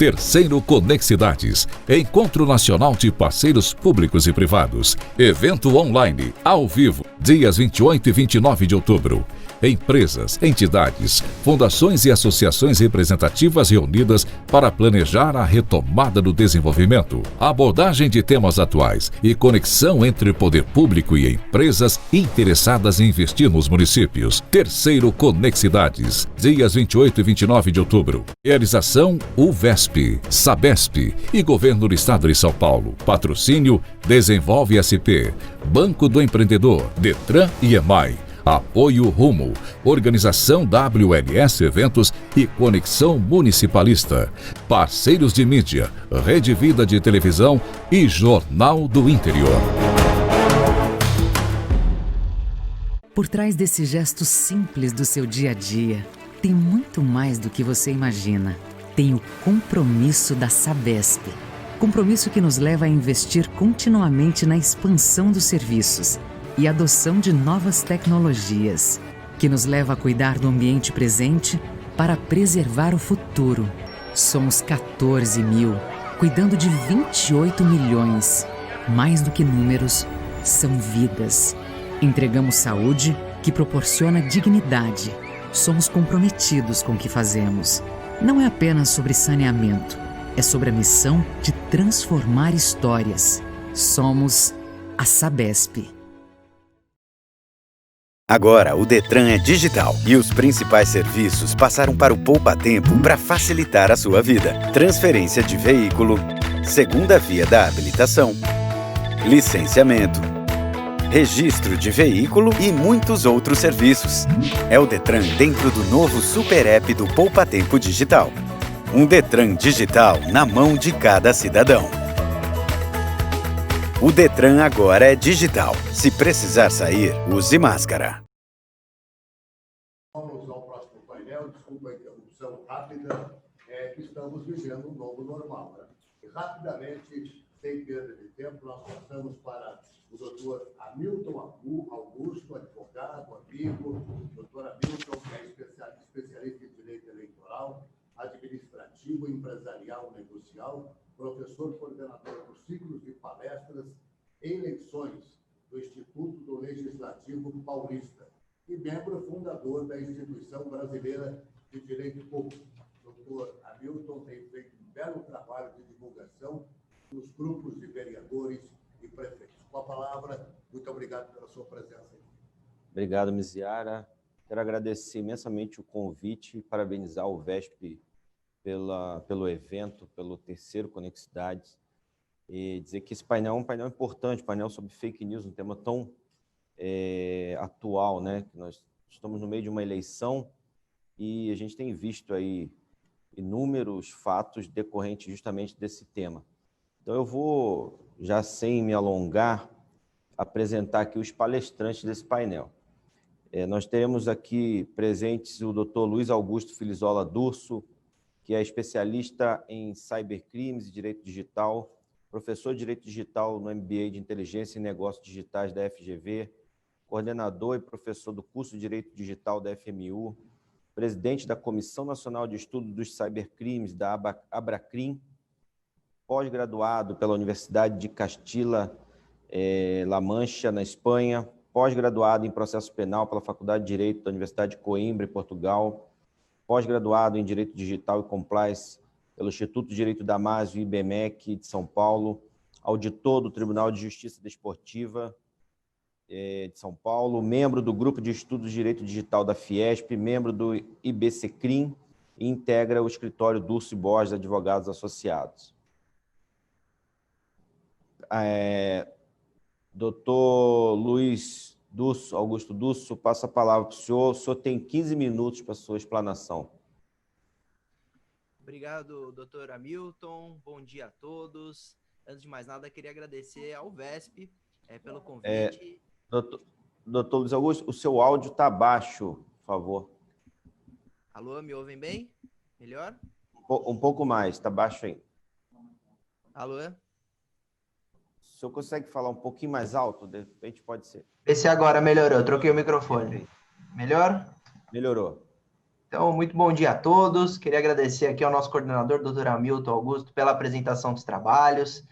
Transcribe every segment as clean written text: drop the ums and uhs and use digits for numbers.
Terceiro Conexidades, Encontro Nacional de Parceiros Públicos e Privados. Evento online, ao vivo, dias 28 e 29 de outubro. Empresas, entidades, fundações e associações representativas reunidas para planejar a retomada do desenvolvimento, abordagem de temas atuais e conexão entre poder público e empresas interessadas em investir nos municípios. Terceiro Conexidades, dias 28 e 29 de outubro. Realização UVESP, SABESP e Governo do Estado de São Paulo. Patrocínio Desenvolve SP, Banco do Empreendedor, Detran e EMAI. Apoio Rumo, Organização WLS Eventos e Conexão Municipalista. Parceiros de mídia, Rede Vida de Televisão e Jornal do Interior. Por trás desse gesto simples do seu dia a dia, tem muito mais do que você imagina. Tem o compromisso da Sabesp. Compromisso que nos leva a investir continuamente na expansão dos serviços e adoção de novas tecnologias, que nos leva a cuidar do ambiente presente para preservar o futuro. Somos 14 mil, cuidando de 28 milhões. Mais do que números, são vidas. Entregamos saúde que proporciona dignidade. Somos comprometidos com o que fazemos. Não é apenas sobre saneamento, é sobre a missão de transformar histórias. Somos a Sabesp. Agora, o Detran é digital e os principais serviços passaram para o Poupa Tempo para facilitar a sua vida. Transferência de veículo, segunda via da habilitação, licenciamento, registro de veículo e muitos outros serviços. É o Detran dentro do novo Super App do Poupa Tempo Digital. Um Detran digital na mão de cada cidadão. O Detran agora é digital. Se precisar sair, use máscara. Vamos ao próximo painel. Desculpa a interrupção rápida. Que estamos vivendo um novo normal. Né? E rapidamente, sem perda de tempo, nós passamos para o doutor Hamilton Augusto, advogado, amigo. Doutor Hamilton, que é especialista em direito eleitoral, administrativo, empresarial, negocial, professor coordenador dos ciclos de palestras em eleições do Instituto do Legislativo Paulista e membro fundador da Instituição Brasileira de Direito Público. Doutor Hamilton tem feito um belo trabalho de divulgação nos grupos de vereadores e prefeitos. Com a palavra, muito obrigado pela sua presença. Obrigado, Miziara. Quero agradecer imensamente o convite e parabenizar o VESP pelo evento, pelo terceiro Conexidades, e dizer que esse painel é um painel importante, painel sobre fake news, um tema tão atual, né? Que nós estamos no meio de uma eleição e a gente tem visto aí inúmeros fatos decorrentes justamente desse tema. Então eu vou, já sem me alongar, apresentar aqui os palestrantes desse painel. Nós teremos aqui presentes o Dr. Luiz Augusto Filizola Durso, que é especialista em cybercrimes e direito digital, professor de direito digital no MBA de Inteligência e Negócios Digitais da FGV, coordenador e professor do curso de Direito Digital da FMU, presidente da Comissão Nacional de Estudo dos Cybercrimes da Abracrim, pós-graduado pela Universidade de Castilla-La Mancha, na Espanha, pós-graduado em Processo Penal pela Faculdade de Direito da Universidade de Coimbra, em Portugal, pós-graduado em Direito Digital e Compliance pelo Instituto de Direito Damásio e IBMEC de São Paulo, auditor do Tribunal de Justiça Desportiva de São Paulo, membro do Grupo de Estudos de Direito Digital da Fiesp, membro do IBCCRIM e integra o escritório Durso e Borges Advogados Associados. Doutor Luiz Augusto Durso, passo a palavra para o senhor tem 15 minutos para a sua explanação. Obrigado, doutor Hamilton, bom dia a todos. Antes de mais nada, queria agradecer ao VESP pelo convite. Doutor Luiz Augusto, o seu áudio está baixo, por favor. Alô, me ouvem bem? Melhor? Um pouco mais, está baixo aí. Alô? O senhor consegue falar um pouquinho mais alto? De repente pode ser. Esse agora melhorou, troquei o microfone. Melhor? Melhorou. Então, muito bom dia a todos. Queria agradecer aqui ao nosso coordenador, doutor Hamilton Augusto, pela apresentação dos trabalhos.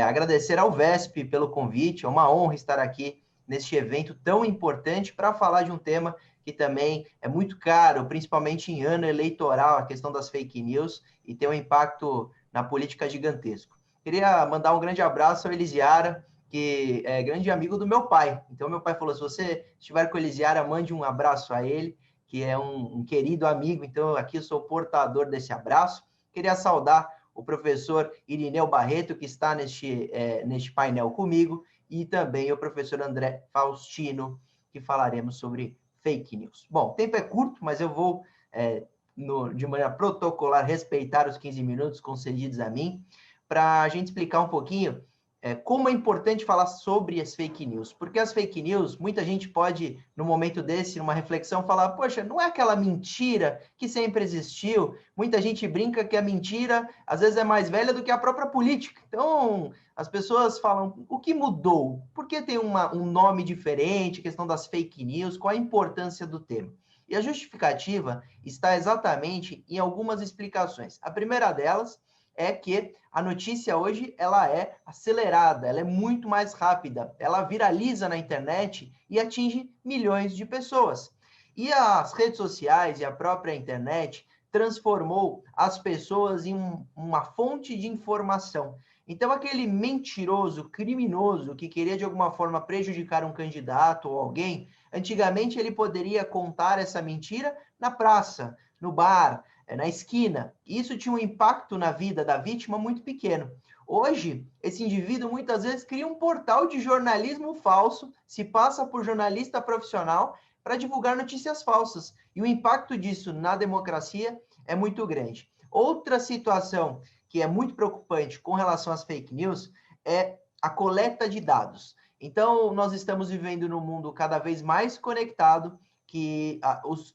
Agradecer ao VESP pelo convite. É uma honra estar aqui neste evento tão importante para falar de um tema que também é muito caro, principalmente em ano eleitoral, a questão das fake news, e tem um impacto na política gigantesco. Queria mandar um grande abraço ao Elisiara, que é grande amigo do meu pai. Então, meu pai falou, se você estiver com o Elisiara, mande um abraço a ele, que é um querido amigo. Então, aqui eu sou portador desse abraço. Queria saudar o professor Irineu Barreto, que está neste painel comigo, e também o professor André Faustino, que falaremos sobre fake news. Bom, o tempo é curto, mas eu vou, de maneira protocolar, respeitar os 15 minutos concedidos a mim, para a gente explicar um pouquinho como é importante falar sobre as fake news. Porque as fake news, muita gente pode, no momento desse, numa reflexão, falar, poxa, não é aquela mentira que sempre existiu. Muita gente brinca que a mentira, às vezes, é mais velha do que a própria política. Então, as pessoas falam, o que mudou? Por que tem um nome diferente, a questão das fake news, qual a importância do tema? E a justificativa está exatamente em algumas explicações. A primeira delas é que a notícia hoje ela é acelerada, ela é muito mais rápida, ela viraliza na internet e atinge milhões de pessoas. E as redes sociais e a própria internet transformou as pessoas em uma fonte de informação. Então, aquele mentiroso, criminoso, que queria de alguma forma prejudicar um candidato ou alguém, antigamente ele poderia contar essa mentira na praça, no bar, na esquina. Isso tinha um impacto na vida da vítima muito pequeno. Hoje, esse indivíduo muitas vezes cria um portal de jornalismo falso, se passa por jornalista profissional para divulgar notícias falsas. E o impacto disso na democracia é muito grande. Outra situação que é muito preocupante com relação às fake news é a coleta de dados. Então, nós estamos vivendo num mundo cada vez mais conectado, que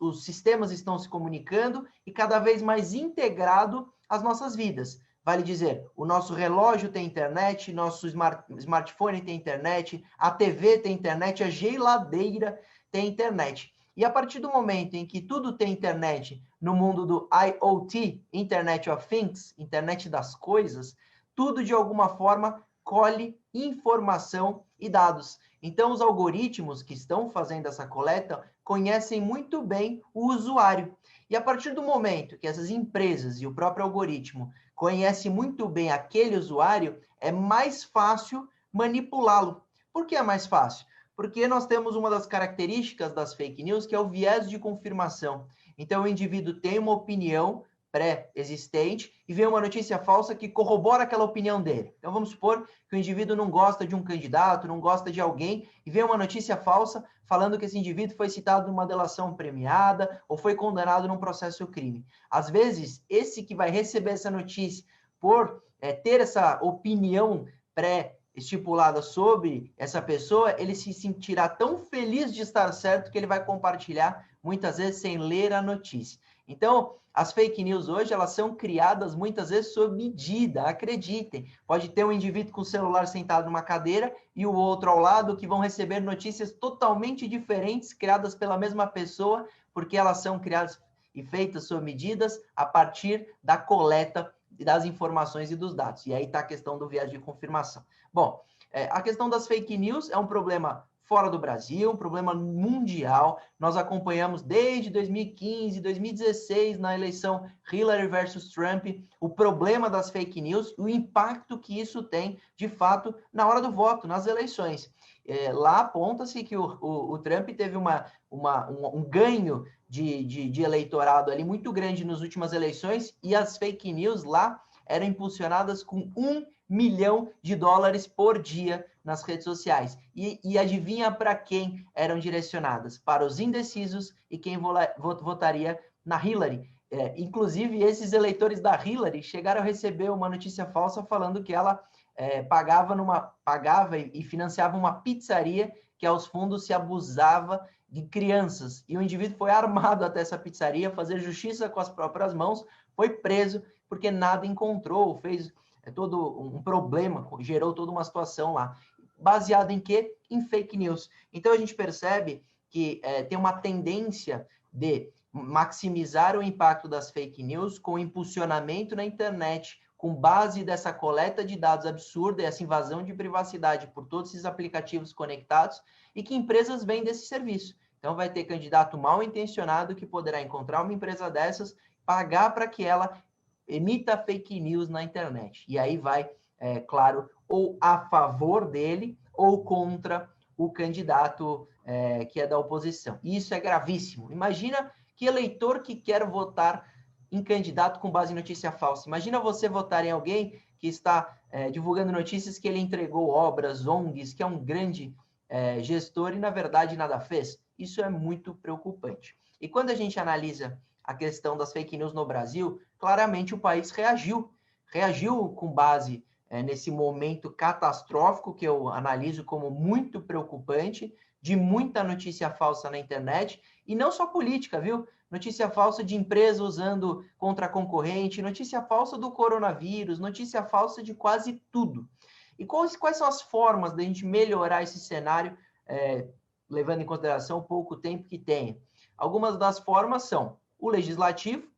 os sistemas estão se comunicando e cada vez mais integrado às nossas vidas. Vale dizer, o nosso relógio tem internet, nosso smartphone tem internet, a TV tem internet, a geladeira tem internet. E a partir do momento em que tudo tem internet no mundo do IoT, Internet of Things, internet das coisas, tudo de alguma forma colhe informação e dados. Então, os algoritmos que estão fazendo essa coleta conhecem muito bem o usuário. E a partir do momento que essas empresas e o próprio algoritmo conhecem muito bem aquele usuário, é mais fácil manipulá-lo. Por que é mais fácil? Porque nós temos uma das características das fake news, que é o viés de confirmação. Então, o indivíduo tem uma opinião pré-existente e vê uma notícia falsa que corrobora aquela opinião dele. Então, vamos supor que o indivíduo não gosta de um candidato, não gosta de alguém, e vê uma notícia falsa falando que esse indivíduo foi citado numa delação premiada ou foi condenado num processo crime. Às vezes, esse que vai receber essa notícia por ter essa opinião pré-estipulada sobre essa pessoa, ele se sentirá tão feliz de estar certo que ele vai compartilhar, muitas vezes, sem ler a notícia. Então, as fake news hoje, elas são criadas muitas vezes sob medida, acreditem. Pode ter um indivíduo com o celular sentado numa cadeira e o outro ao lado que vão receber notícias totalmente diferentes, criadas pela mesma pessoa, porque elas são criadas e feitas sob medidas a partir da coleta das informações e dos dados. E aí está a questão do viés de confirmação. Bom, a questão das fake news é um problema fora do Brasil, um problema mundial. Nós acompanhamos desde 2015, 2016, na eleição Hillary versus Trump, o problema das fake news, o impacto que isso tem, de fato, na hora do voto, nas eleições. Lá aponta-se que o Trump teve um ganho de eleitorado ali muito grande nas últimas eleições, e as fake news lá eram impulsionadas com $1 milhão por dia nas redes sociais. E adivinha para quem eram direcionadas? Para os indecisos e quem votaria na Hillary. Inclusive, esses eleitores da Hillary chegaram a receber uma notícia falsa falando que ela pagava e financiava uma pizzaria que aos fundos se abusava de crianças. E o indivíduo foi armado até essa pizzaria, fazer justiça com as próprias mãos, foi preso porque nada encontrou, fez todo um problema, gerou toda uma situação lá. Baseado em quê? Em fake news. Então, a gente percebe que tem uma tendência de maximizar o impacto das fake news com impulsionamento na internet, com base dessa coleta de dados absurda e essa invasão de privacidade por todos esses aplicativos conectados, e que empresas vendem esse serviço. Então vai ter candidato mal intencionado que poderá encontrar uma empresa dessas, pagar para que ela emita fake news na internet. E aí vai, claro, ou a favor dele ou contra o candidato que é da oposição. E isso é gravíssimo. Imagina que eleitor que quer votar em candidato com base em notícia falsa. Imagina você votar em alguém que está divulgando notícias que ele entregou obras, ONGs, que é um grande gestor e, na verdade, nada fez. Isso é muito preocupante. E quando a gente analisa a questão das fake news no Brasil, claramente o país reagiu com base nesse momento catastrófico, que eu analiso como muito preocupante, de muita notícia falsa na internet, e não só política, viu? Notícia falsa de empresa usando contra concorrente, notícia falsa do coronavírus, notícia falsa de quase tudo. E quais são as formas da gente melhorar esse cenário, levando em consideração o pouco tempo que tem? Algumas das formas são o legislativo,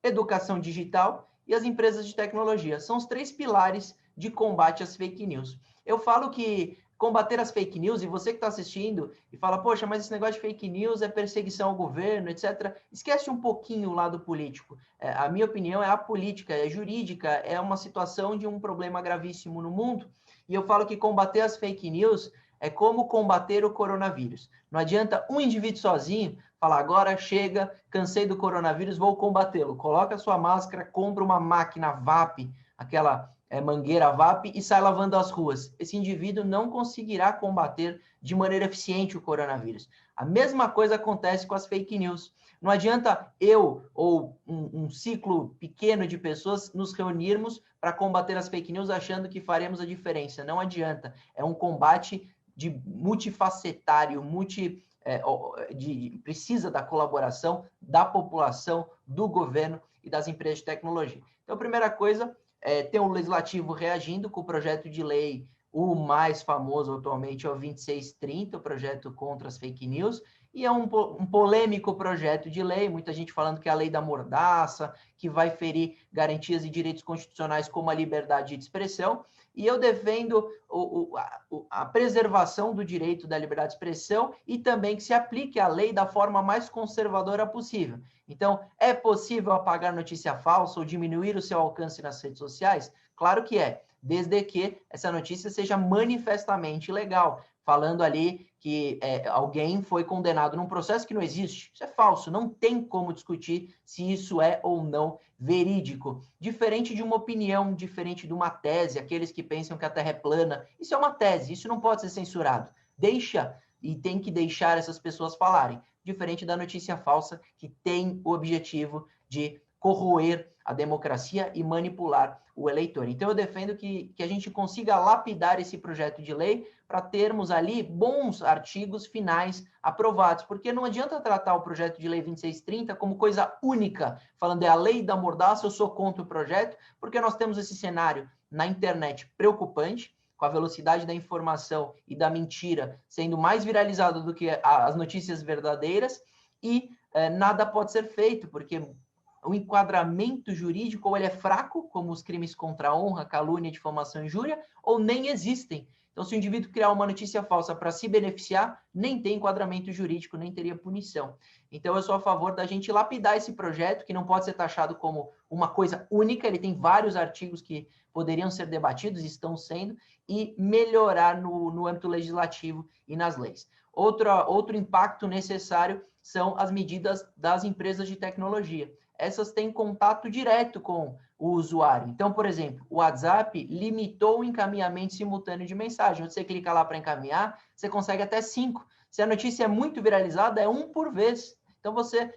educação digital e as empresas de tecnologia. São os 3 pilares de combate às fake news. Eu falo que combater as fake news, e você que está assistindo e fala, poxa, mas esse negócio de fake news é perseguição ao governo, etc. Esquece um pouquinho o lado político. A minha opinião é apolítica, é jurídica, é uma situação de um problema gravíssimo no mundo. E eu falo que combater as fake news é como combater o coronavírus. Não adianta um indivíduo sozinho falar, agora chega, cansei do coronavírus, vou combatê-lo. Coloca a sua máscara, compra uma máquina VAP, aquela mangueira VAP, e sai lavando as ruas. Esse indivíduo não conseguirá combater de maneira eficiente o coronavírus. A mesma coisa acontece com as fake news. Não adianta eu ou um ciclo pequeno de pessoas nos reunirmos para combater as fake news achando que faremos a diferença. Não adianta. É um combate multifacetário, precisa da colaboração da população, do governo e das empresas de tecnologia. Então, a primeira coisa tem o legislativo reagindo com o projeto de lei, o mais famoso atualmente é o 2630, o projeto contra as fake news, e é um polêmico projeto de lei, muita gente falando que é a lei da mordaça, que vai ferir garantias e direitos constitucionais como a liberdade de expressão, e eu defendo a preservação do direito da liberdade de expressão e também que se aplique a lei da forma mais conservadora possível. Então, é possível apagar notícia falsa ou diminuir o seu alcance nas redes sociais? Claro que é, desde que essa notícia seja manifestamente ilegal, falando ali que alguém foi condenado num processo que não existe. Isso é falso, não tem como discutir se isso é ou não verídico. Diferente de uma opinião, diferente de uma tese, aqueles que pensam que a Terra é plana, isso é uma tese, isso não pode ser censurado. Deixa, e tem que deixar essas pessoas falarem. Diferente da notícia falsa, que tem o objetivo de corroer a democracia e manipular o eleitor. Então, eu defendo que a gente consiga lapidar esse projeto de lei para termos ali bons artigos finais aprovados, porque não adianta tratar o projeto de lei 2630 como coisa única, falando é a lei da mordaça, eu sou contra o projeto, porque nós temos esse cenário na internet preocupante, com a velocidade da informação e da mentira sendo mais viralizado do que as notícias verdadeiras, e nada pode ser feito, porque o enquadramento jurídico ou ele é fraco, como os crimes contra a honra, calúnia, difamação e injúria, ou nem existem. Então, se o indivíduo criar uma notícia falsa para se beneficiar, nem tem enquadramento jurídico, nem teria punição. Então, eu sou a favor da gente lapidar esse projeto, que não pode ser taxado como uma coisa única, ele tem vários artigos que poderiam ser debatidos, estão sendo, e melhorar no âmbito legislativo e nas leis. Outro impacto necessário são as medidas das empresas de tecnologia. Essas têm contato direto com o usuário. Então, por exemplo, o WhatsApp limitou o encaminhamento simultâneo de mensagem. Quando você clica lá para encaminhar, você consegue até 5. Se a notícia é muito viralizada, é 1 por vez. Então, você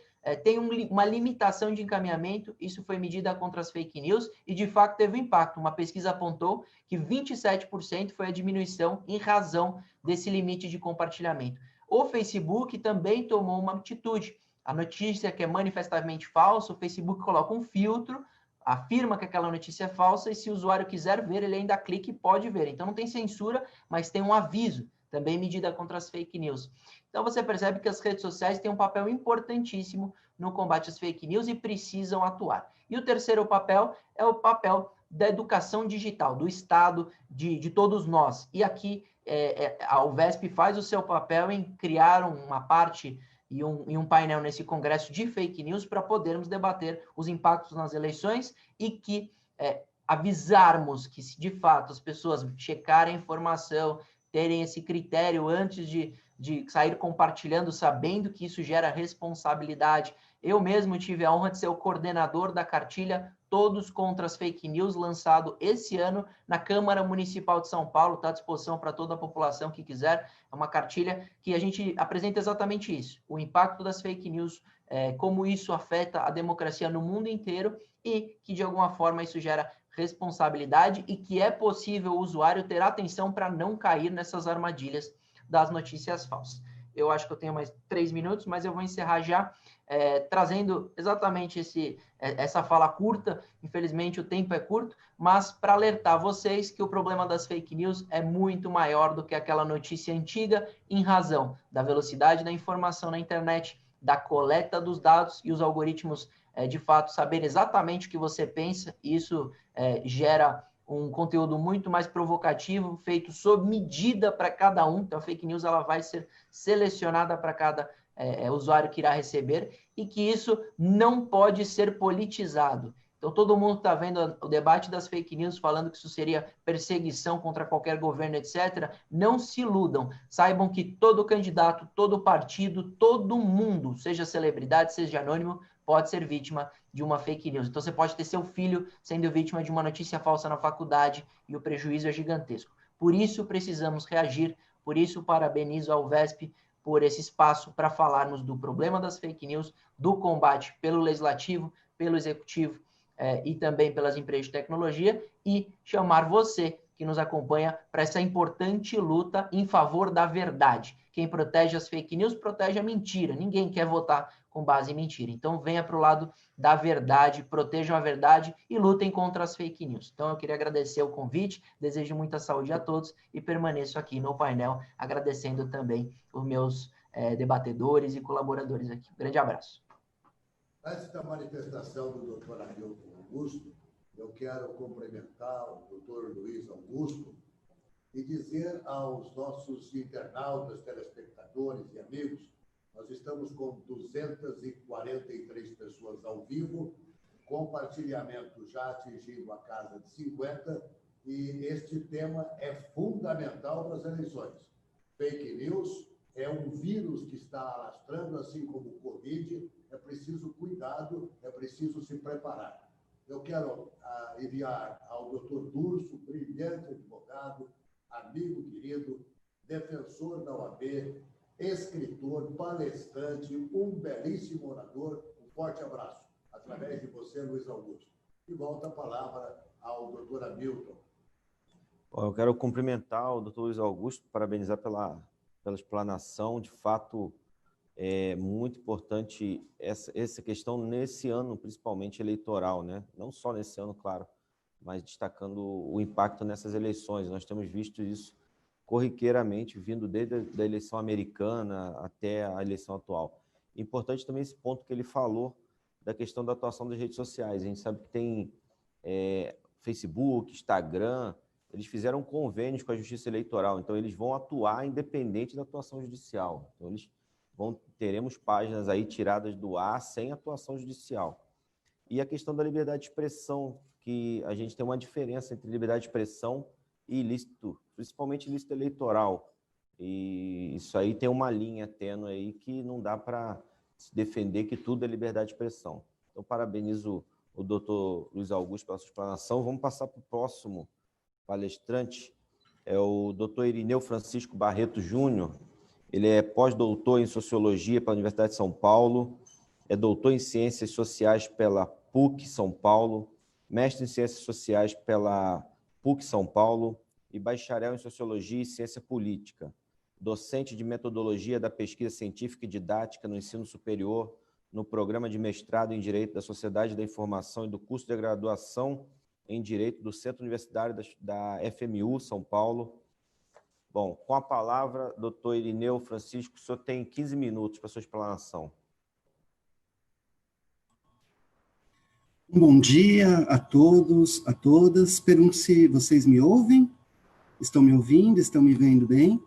tem uma limitação de encaminhamento. Isso foi medida contra as fake news e, de fato, teve um impacto. Uma pesquisa apontou que 27% foi a diminuição em razão desse limite de compartilhamento. O Facebook também tomou uma atitude. A notícia que é manifestamente falsa, o Facebook coloca um filtro, afirma que aquela notícia é falsa e se o usuário quiser ver, ele ainda clica e pode ver. Então não tem censura, mas tem um aviso. também medida contra as fake news. Então você percebe que as redes sociais têm um papel importantíssimo no combate às fake news e precisam atuar. E o terceiro papel é o papel da educação digital, do Estado, de todos nós. E aqui a UVESP faz o seu papel em criar uma parte e um painel nesse congresso de fake news para podermos debater os impactos nas eleições e que avisarmos que, se de fato as pessoas checarem a informação, terem esse critério antes de sair compartilhando, sabendo que isso gera responsabilidade. Eu mesmo tive a honra de ser o coordenador da cartilha Todos contra as Fake News, lançado esse ano na Câmara Municipal de São Paulo, está à disposição para toda a população que quiser. É uma cartilha que a gente apresenta exatamente isso, o impacto das fake news, como isso afeta a democracia no mundo inteiro e que, de alguma forma, isso gera responsabilidade e que é possível o usuário ter atenção para não cair nessas armadilhas das notícias falsas. Eu acho que eu tenho mais 3 minutos, mas eu vou encerrar já trazendo exatamente essa fala curta. Infelizmente, o tempo é curto, mas para alertar vocês que o problema das fake news é muito maior do que aquela notícia antiga, em razão da velocidade da informação na internet, da coleta dos dados e os algoritmos, de fato, saber exatamente o que você pensa. Isso gera um conteúdo muito mais provocativo, feito sob medida para cada um. Então, a fake news ela vai ser selecionada para cada usuário que irá receber, e que isso não pode ser politizado. Então, todo mundo está vendo o debate das fake news, falando que isso seria perseguição contra qualquer governo, etc. Não se iludam. Saibam que todo candidato, todo partido, todo mundo, seja celebridade, seja anônimo, pode ser vítima de uma fake news. Então, você pode ter seu filho sendo vítima de uma notícia falsa na faculdade e o prejuízo é gigantesco. Por isso, precisamos reagir. Por isso, parabenizo ao UVESP por esse espaço para falarmos do problema das fake news, do combate pelo legislativo, pelo executivo e também pelas empresas de tecnologia, e chamar você que nos acompanha para essa importante luta em favor da verdade. Quem protege as fake news protege a mentira. Ninguém quer votar com base em mentira. Então, venha para o lado da verdade, protejam a verdade e lutem contra as fake news. Então, eu queria agradecer o convite, desejo muita saúde a todos e permaneço aqui no painel, agradecendo também os meus debatedores e colaboradores aqui. Grande abraço. Antes da manifestação do doutor Hamilton Augusto, eu quero cumprimentar o doutor Luiz Augusto e dizer aos nossos internautas, telespectadores e amigos, nós estamos com 243 pessoas ao vivo, compartilhamento já atingindo a casa de 50, e este tema é fundamental para as eleições. Fake news é um vírus que está alastrando, assim como o Covid, é preciso cuidado, é preciso se preparar. Eu quero enviar ao doutor Durso, brilhante advogado, amigo querido, defensor da OAB, escritor, palestrante, um belíssimo orador. Um forte abraço, através de você, Luiz Augusto. E volta a palavra ao doutor Hamilton. Bom, eu quero cumprimentar o doutor Luiz Augusto, parabenizar pela explanação. De fato, é muito importante essa questão nesse ano, principalmente eleitoral, né? Não só nesse ano, claro, mas destacando o impacto nessas eleições. Nós temos visto isso corriqueiramente, vindo desde a eleição americana até a eleição atual. Importante também esse ponto que ele falou da questão da atuação das redes sociais. A gente sabe que tem Facebook, Instagram, eles fizeram convênios com a Justiça Eleitoral, então eles vão atuar independente da atuação judicial. Então, teremos páginas aí tiradas do ar sem atuação judicial. E a questão da liberdade de expressão, que a gente tem uma diferença entre liberdade de expressão e ilícito, principalmente ilícito eleitoral. E isso aí tem uma linha tênue aí que não dá para se defender que tudo é liberdade de expressão. Então, parabenizo o doutor Luiz Augusto pela sua explanação. Vamos passar para o próximo palestrante, é o doutor Irineu Francisco Barreto Júnior. Ele é pós-doutor em Sociologia pela Universidade de São Paulo, é doutor em Ciências Sociais pela PUC São Paulo, mestre em Ciências Sociais pela PUC São Paulo e bacharel em Sociologia e Ciência Política. Docente de Metodologia da Pesquisa Científica e Didática no Ensino Superior, no Programa de Mestrado em Direito da Sociedade da Informação e do curso de Graduação em Direito do Centro Universitário da FMU São Paulo. Bom, com a palavra, doutor Irineu Francisco, o senhor tem 15 minutos para sua explanação. Bom dia a todos, a todas. Pergunto se vocês me ouvem. Estão me ouvindo? Estão me vendo bem?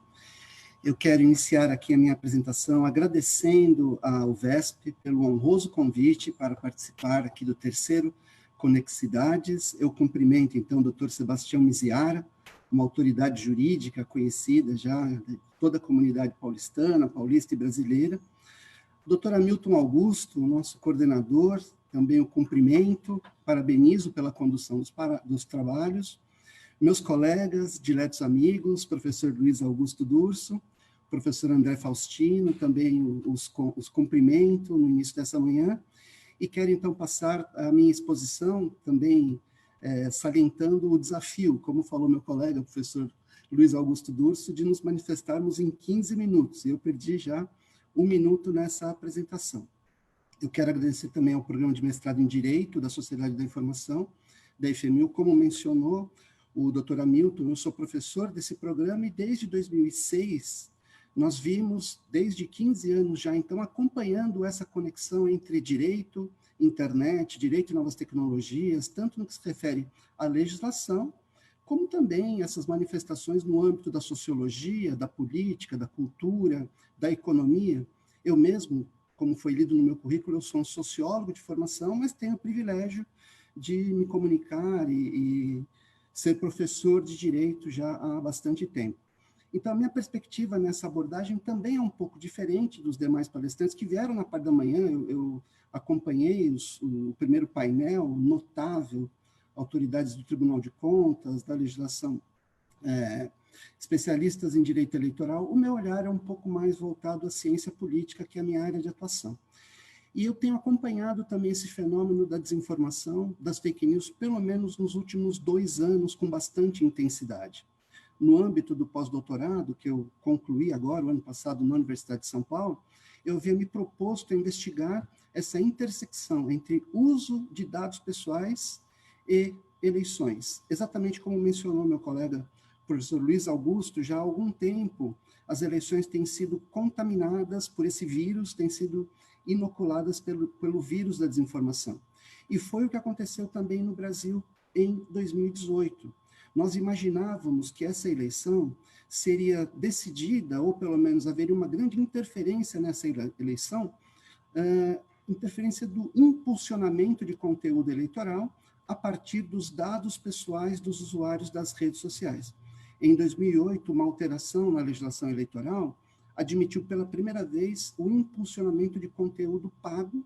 Eu quero iniciar aqui a minha apresentação agradecendo ao VESP pelo honroso convite para participar aqui do terceiro Conexidades. Eu cumprimento, então, o Dr. Sebastião Miziara, uma autoridade jurídica conhecida já de toda a comunidade paulistana, paulista e brasileira. O Dr. Hamilton Augusto, nosso coordenador, também o cumprimento, parabenizo pela condução dos trabalhos. Meus colegas, diletos amigos, professor Luiz Augusto Durso, professor André Faustino, também os cumprimento no início dessa manhã, e quero então passar a minha exposição também salientando o desafio, como falou meu colega, professor Luiz Augusto Durso, de nos manifestarmos em 15 minutos, e eu perdi já 1 minuto nessa apresentação. Eu quero agradecer também ao Programa de Mestrado em Direito da Sociedade da Informação, da IFMU, como mencionou o Dr. Hamilton, eu sou professor desse programa e desde 2006 nós vimos, desde 15 anos já, então, acompanhando essa conexão entre direito, internet, direito e novas tecnologias, tanto no que se refere à legislação, como também essas manifestações no âmbito da sociologia, da política, da cultura, da economia. Eu mesmo, como foi lido no meu currículo, eu sou um sociólogo de formação, mas tenho o privilégio de me comunicar e ser professor de direito já há bastante tempo. Então, a minha perspectiva nessa abordagem também é um pouco diferente dos demais palestrantes que vieram na parte da manhã. Eu acompanhei o primeiro painel notável, autoridades do Tribunal de Contas, da legislação, especialistas em direito eleitoral. O meu olhar é um pouco mais voltado à ciência política, que é a minha área de atuação. E eu tenho acompanhado também esse fenômeno da desinformação, das fake news, pelo menos nos últimos 2 anos, com bastante intensidade. No âmbito do pós-doutorado, que eu concluí agora, o ano passado, na Universidade de São Paulo, eu havia me proposto a investigar essa intersecção entre uso de dados pessoais e eleições. Exatamente como mencionou meu colega, professor Luiz Augusto, já há algum tempo as eleições têm sido contaminadas por esse vírus, têm sido inoculadas pelo vírus da desinformação. E foi o que aconteceu também no Brasil em 2018. Nós imaginávamos que essa eleição seria decidida, ou pelo menos haveria uma grande interferência nessa eleição, interferência do impulsionamento de conteúdo eleitoral a partir dos dados pessoais dos usuários das redes sociais. Em 2008, uma alteração na legislação eleitoral admitiu pela primeira vez o impulsionamento de conteúdo pago,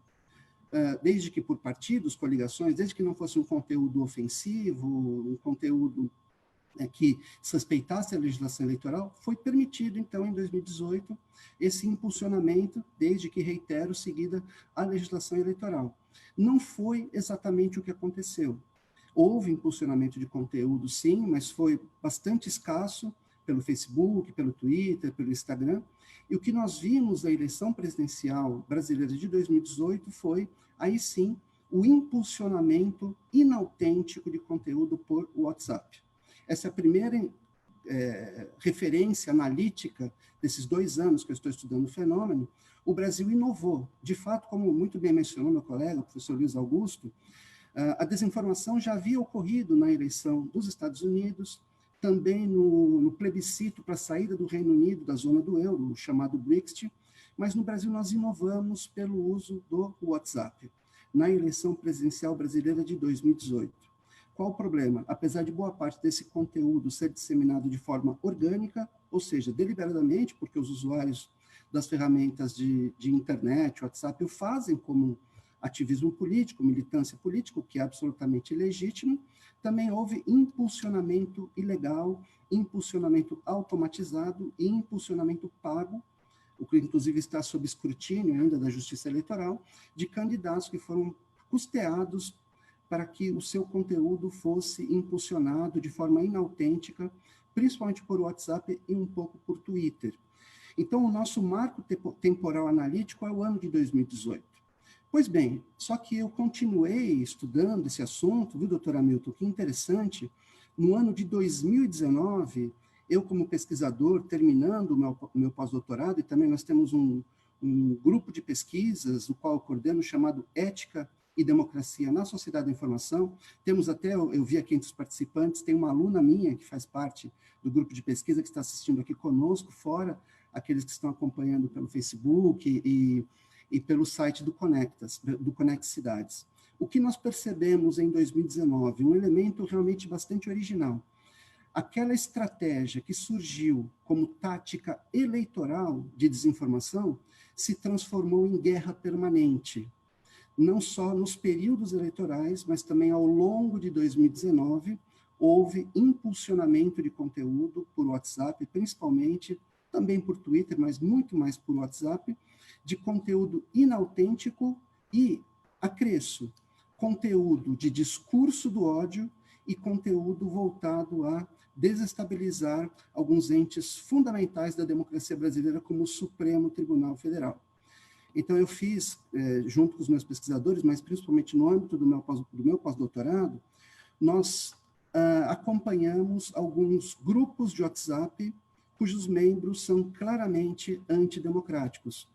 desde que por partidos, coligações, desde que não fosse um conteúdo ofensivo, um conteúdo que suspeitasse a legislação eleitoral, foi permitido, então, em 2018, esse impulsionamento, desde que, reitero, seguida a legislação eleitoral. Não foi exatamente o que aconteceu. Houve impulsionamento de conteúdo, sim, mas foi bastante escasso pelo Facebook, pelo Twitter, pelo Instagram, e o que nós vimos na eleição presidencial brasileira de 2018 foi, aí sim, o impulsionamento inautêntico de conteúdo por WhatsApp. Essa é a primeira referência analítica desses 2 anos que eu estou estudando o fenômeno. O Brasil inovou. De fato, como muito bem mencionou meu colega, o professor Luiz Augusto, a desinformação já havia ocorrido na eleição dos Estados Unidos, também no plebiscito para a saída do Reino Unido da zona do euro, o chamado Brexit, mas no Brasil nós inovamos pelo uso do WhatsApp, na eleição presidencial brasileira de 2018. Qual o problema? Apesar de boa parte desse conteúdo ser disseminado de forma orgânica, ou seja, deliberadamente, porque os usuários das ferramentas de internet, WhatsApp, o fazem como ativismo político, militância política, o que é absolutamente legítimo, também houve impulsionamento ilegal, impulsionamento automatizado e impulsionamento pago, o que inclusive está sob escrutínio ainda da Justiça Eleitoral, de candidatos que foram custeados para que o seu conteúdo fosse impulsionado de forma inautêntica, principalmente por WhatsApp e um pouco por Twitter. Então, o nosso marco temporal analítico é o ano de 2018. Pois bem, só que eu continuei estudando esse assunto, viu, doutor Hamilton? Que interessante, no ano de 2019, eu, como pesquisador, terminando o meu pós-doutorado, e também nós temos um grupo de pesquisas, o qual eu coordeno, chamado Ética e Democracia na Sociedade da Informação. Temos até, eu vi aqui entre os participantes, tem uma aluna minha que faz parte do grupo de pesquisa que está assistindo aqui conosco, fora aqueles que estão acompanhando pelo Facebook e pelo site do Conect Cidades. O que nós percebemos em 2019? Um elemento realmente bastante original. Aquela estratégia que surgiu como tática eleitoral de desinformação se transformou em guerra permanente, não só nos períodos eleitorais, mas também ao longo de 2019, houve impulsionamento de conteúdo por WhatsApp, principalmente, também por Twitter, mas muito mais por WhatsApp, de conteúdo inautêntico e, acresço, conteúdo de discurso do ódio e conteúdo voltado a desestabilizar alguns entes fundamentais da democracia brasileira, como o Supremo Tribunal Federal. Então, eu fiz, junto com os meus pesquisadores, mas principalmente no âmbito do meu pós-doutorado, nós acompanhamos alguns grupos de WhatsApp cujos membros são claramente antidemocráticos.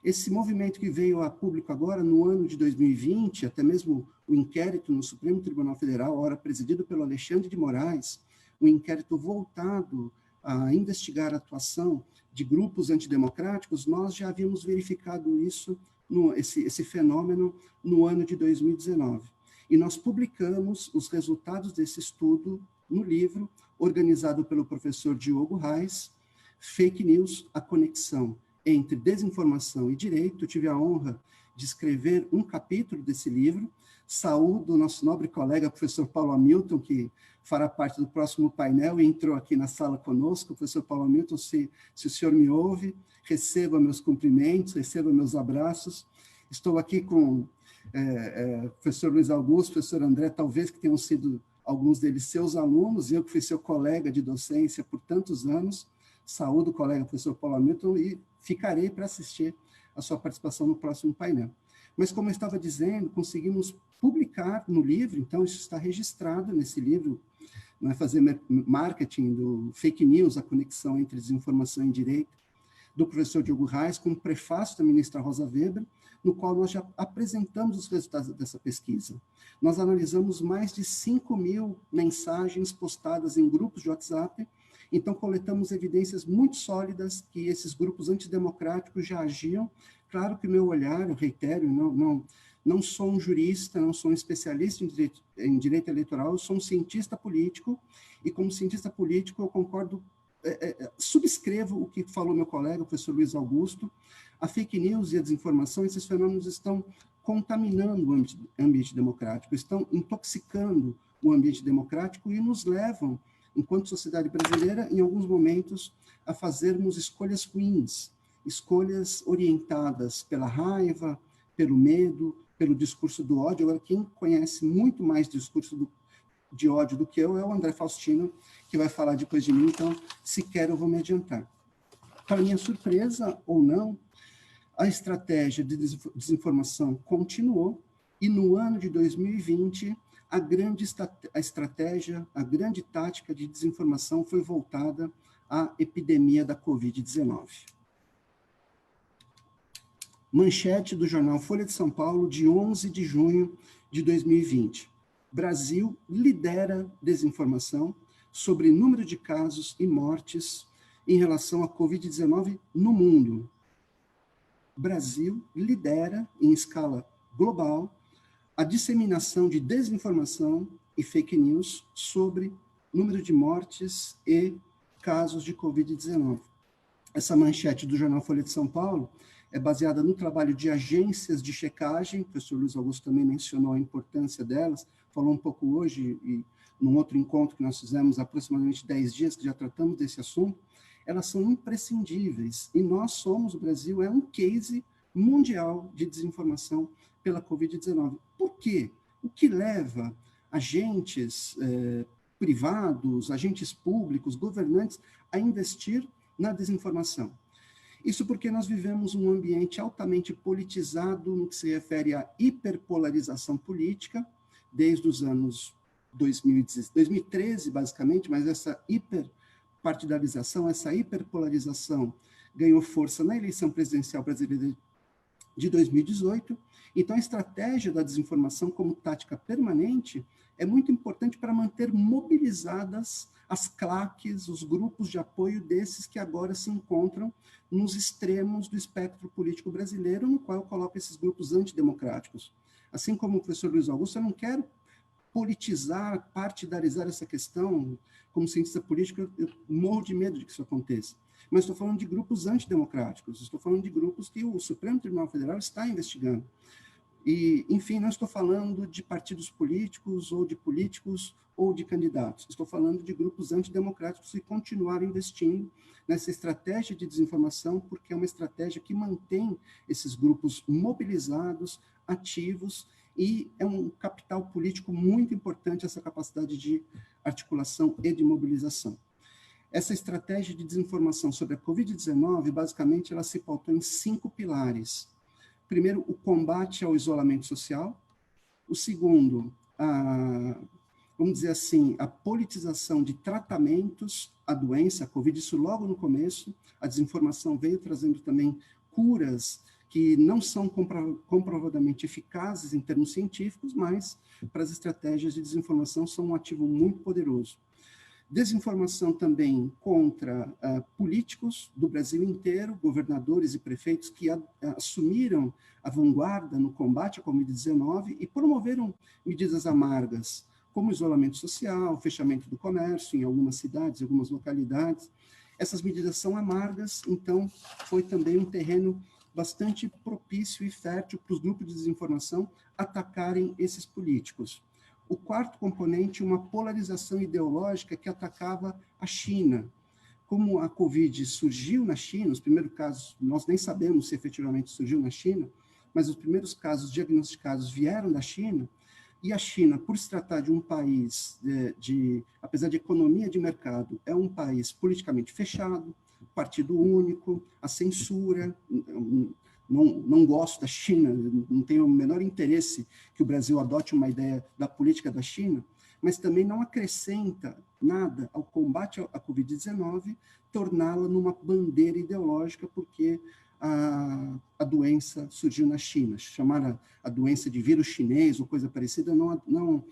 Esse movimento que veio a público agora, no ano de 2020, até mesmo o inquérito no Supremo Tribunal Federal, ora presidido pelo Alexandre de Moraes, um inquérito voltado a investigar a atuação de grupos antidemocráticos, nós já havíamos verificado isso, esse fenômeno, no ano de 2019. E nós publicamos os resultados desse estudo no livro, organizado pelo professor Diogo Reis, Fake News, a conexão entre desinformação e direito. Eu tive a honra de escrever um capítulo desse livro. Saúdo o nosso nobre colega, professor Paulo Hamilton, que fará parte do próximo painel e entrou aqui na sala conosco. Professor Paulo Hamilton, se o senhor me ouve, receba meus cumprimentos, receba meus abraços. Estou aqui com professor Luiz Augusto, professor André, talvez que tenham sido alguns deles seus alunos, eu que fui seu colega de docência por tantos anos. Saúdo o colega professor Paulo Hamilton e ficarei para assistir a sua participação no próximo painel. Mas, como eu estava dizendo, conseguimos publicar no livro, então isso está registrado nesse livro, não é fazer marketing do fake news, a conexão entre desinformação e direito, do professor Diogo Reis, com um prefácio da ministra Rosa Weber, no qual nós já apresentamos os resultados dessa pesquisa. Nós analisamos mais de 5.000 mensagens postadas em grupos de WhatsApp, então coletamos evidências muito sólidas que esses grupos antidemocráticos já agiam. Claro que o meu olhar, eu reitero, não sou um jurista, não sou um especialista em direito eleitoral, eu sou um cientista político, e como cientista político eu concordo, subscrevo o que falou meu colega, o professor Luiz Augusto. A fake news e a desinformação, esses fenômenos estão contaminando o ambiente democrático, estão intoxicando o ambiente democrático e nos levam, enquanto sociedade brasileira, em alguns momentos, a fazermos escolhas ruins, escolhas orientadas pela raiva, pelo medo, pelo discurso do ódio. Agora, quem conhece muito mais discurso de ódio do que eu é o André Faustino, que vai falar depois de mim, então, se quer, eu vou me adiantar. Para minha surpresa, ou não, a estratégia de desinformação continuou, e no ano de 2020, a estratégia, a grande tática de desinformação foi voltada à epidemia da Covid-19. Manchete do jornal Folha de São Paulo, de 11 de junho de 2020. Brasil lidera desinformação sobre número de casos e mortes em relação à Covid-19 no mundo. Brasil lidera, em escala global, a disseminação de desinformação e fake news sobre número de mortes e casos de Covid-19. Essa manchete do jornal Folha de São Paulo é baseada no trabalho de agências de checagem, o professor Luiz Augusto também mencionou a importância delas, falou um pouco hoje, e num outro encontro que nós fizemos há aproximadamente 10 dias, que já tratamos desse assunto. Elas são imprescindíveis, e nós somos, o Brasil é um case mundial de desinformação pela Covid-19. Por quê? O que leva agentes privados, agentes públicos, governantes, a investir na desinformação? Isso porque nós vivemos um ambiente altamente politizado no que se refere à hiperpolarização política, desde os anos 2013, basicamente, mas essa hiperpolarização hiperpartidarização, essa hiperpolarização ganhou força na eleição presidencial brasileira de 2018. Então, a estratégia da desinformação como tática permanente é muito importante para manter mobilizadas as claques, os grupos de apoio desses que agora se encontram nos extremos do espectro político brasileiro, no qual eu coloco esses grupos antidemocráticos. Assim como o professor Luiz Augusto, eu não quero politizar, partidarizar essa questão. Como cientista político, eu morro de medo de que isso aconteça. Mas estou falando de grupos antidemocráticos, estou falando de grupos que o Supremo Tribunal Federal está investigando. E, enfim, não estou falando de partidos políticos ou de candidatos. Estou falando de grupos antidemocráticos que continuaram investindo nessa estratégia de desinformação, porque é uma estratégia que mantém esses grupos mobilizados, ativos, e é um capital político muito importante essa capacidade de articulação e de mobilização. Essa estratégia de desinformação sobre a Covid-19, basicamente, ela se pautou em 5 pilares. Primeiro, o combate ao isolamento social. O segundo, vamos dizer assim, a politização de tratamentos à doença, a Covid, isso logo no começo. A desinformação veio trazendo também curas que não são comprovadamente eficazes em termos científicos, mas para as estratégias de desinformação são um ativo muito poderoso. Desinformação também contra políticos do Brasil inteiro, governadores e prefeitos que assumiram a vanguarda no combate à Covid-19 e promoveram medidas amargas, como isolamento social, fechamento do comércio em algumas cidades, em algumas localidades. Essas medidas são amargas, então foi também um terreno bastante propício e fértil para os grupos de desinformação atacarem esses políticos. O quarto componente, uma polarização ideológica que atacava a China. Como a Covid surgiu na China, os primeiros casos, nós nem sabemos se efetivamente surgiu na China, mas os primeiros casos diagnosticados vieram da China, e a China, por se tratar de um país, apesar de economia de mercado, é um país politicamente fechado, partido único, a censura. Não gosto da China, não tenho o menor interesse que o Brasil adote uma ideia da política da China, mas também não acrescenta nada ao combate à Covid-19, torná-la numa bandeira ideológica, porque a doença surgiu na China. Chamar a doença de vírus chinês ou coisa parecida não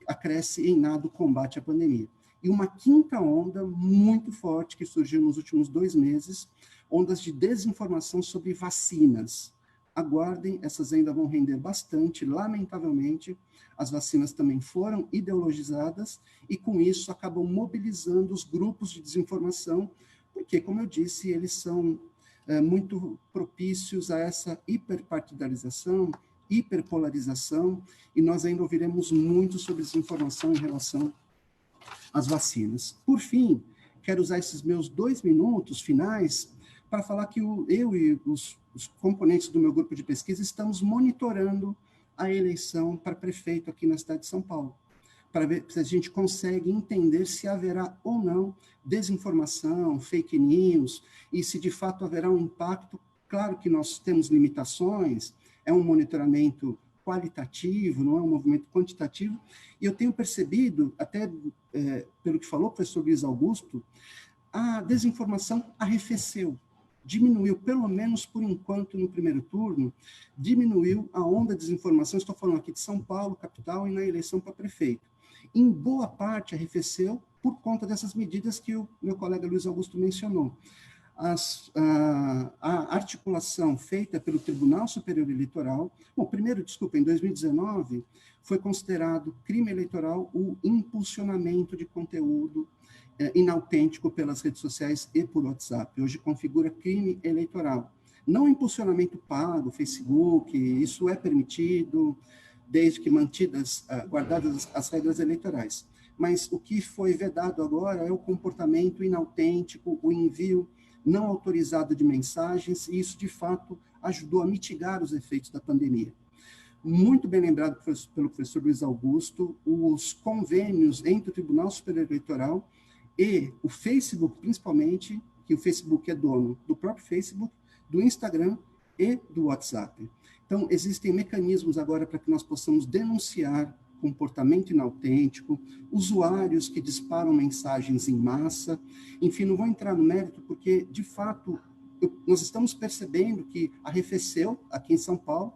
acresce em nada o combate à pandemia. E uma quinta onda muito forte que surgiu nos últimos 2 meses, ondas de desinformação sobre vacinas. Aguardem, essas ainda vão render bastante, lamentavelmente. As vacinas também foram ideologizadas e, com isso, acabam mobilizando os grupos de desinformação, porque, como eu disse, eles são muito propícios a essa hiperpartidarização, hiperpolarização, e nós ainda ouviremos muito sobre desinformação em relação às vacinas. Por fim, quero usar esses meus 2 minutos finais para falar que eu e os componentes do meu grupo de pesquisa estamos monitorando a eleição para prefeito aqui na cidade de São Paulo, para ver se a gente consegue entender se haverá ou não desinformação, fake news, e se de fato haverá um impacto. Claro que nós temos limitações, é um monitoramento qualitativo, não é um movimento quantitativo, e eu tenho percebido, até pelo que falou o professor Luiz Augusto, a desinformação arrefeceu, diminuiu, pelo menos por enquanto no primeiro turno, diminuiu a onda de desinformação, estou falando aqui de São Paulo, capital, e na eleição para prefeito. Em boa parte arrefeceu por conta dessas medidas que o meu colega Luiz Augusto mencionou. A articulação feita pelo Tribunal Superior Eleitoral, em 2019, foi considerado crime eleitoral o impulsionamento de conteúdo inautêntico pelas redes sociais e por WhatsApp. Hoje configura crime eleitoral. Não impulsionamento pago, Facebook, isso é permitido, desde que guardadas as regras eleitorais. Mas o que foi vedado agora é o comportamento inautêntico, o envio não autorizado de mensagens, e isso, de fato, ajudou a mitigar os efeitos da pandemia. Muito bem lembrado pelo professor Luiz Augusto, os convênios entre o Tribunal Superior Eleitoral e o Facebook, principalmente, que o Facebook é dono do próprio Facebook, do Instagram e do WhatsApp. Então, existem mecanismos agora para que nós possamos denunciar comportamento inautêntico, usuários que disparam mensagens em massa. Enfim, não vou entrar no mérito, porque, de fato, nós estamos percebendo que arrefeceu aqui em São Paulo.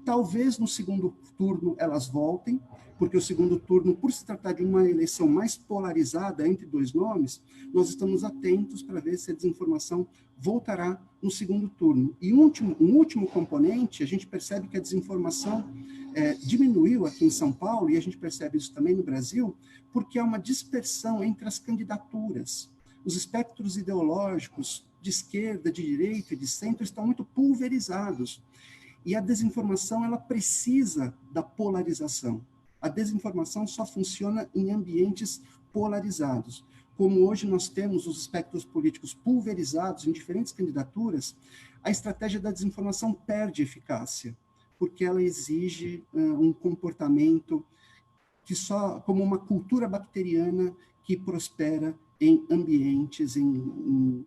Talvez no segundo turno elas voltem, porque o segundo turno, por se tratar de uma eleição mais polarizada entre dois nomes, nós estamos atentos para ver se a desinformação voltará no segundo turno. E um último componente, a gente percebe que a desinformação diminuiu aqui em São Paulo, e a gente percebe isso também no Brasil, porque há uma dispersão entre as candidaturas. Os espectros ideológicos de esquerda, de direita e de centro estão muito pulverizados. E a desinformação, ela precisa da polarização. A desinformação só funciona em ambientes polarizados. Como hoje nós temos os espectros políticos pulverizados em diferentes candidaturas, a estratégia da desinformação perde eficácia, porque ela exige um comportamento que só, como uma cultura bacteriana que prospera em ambientes, em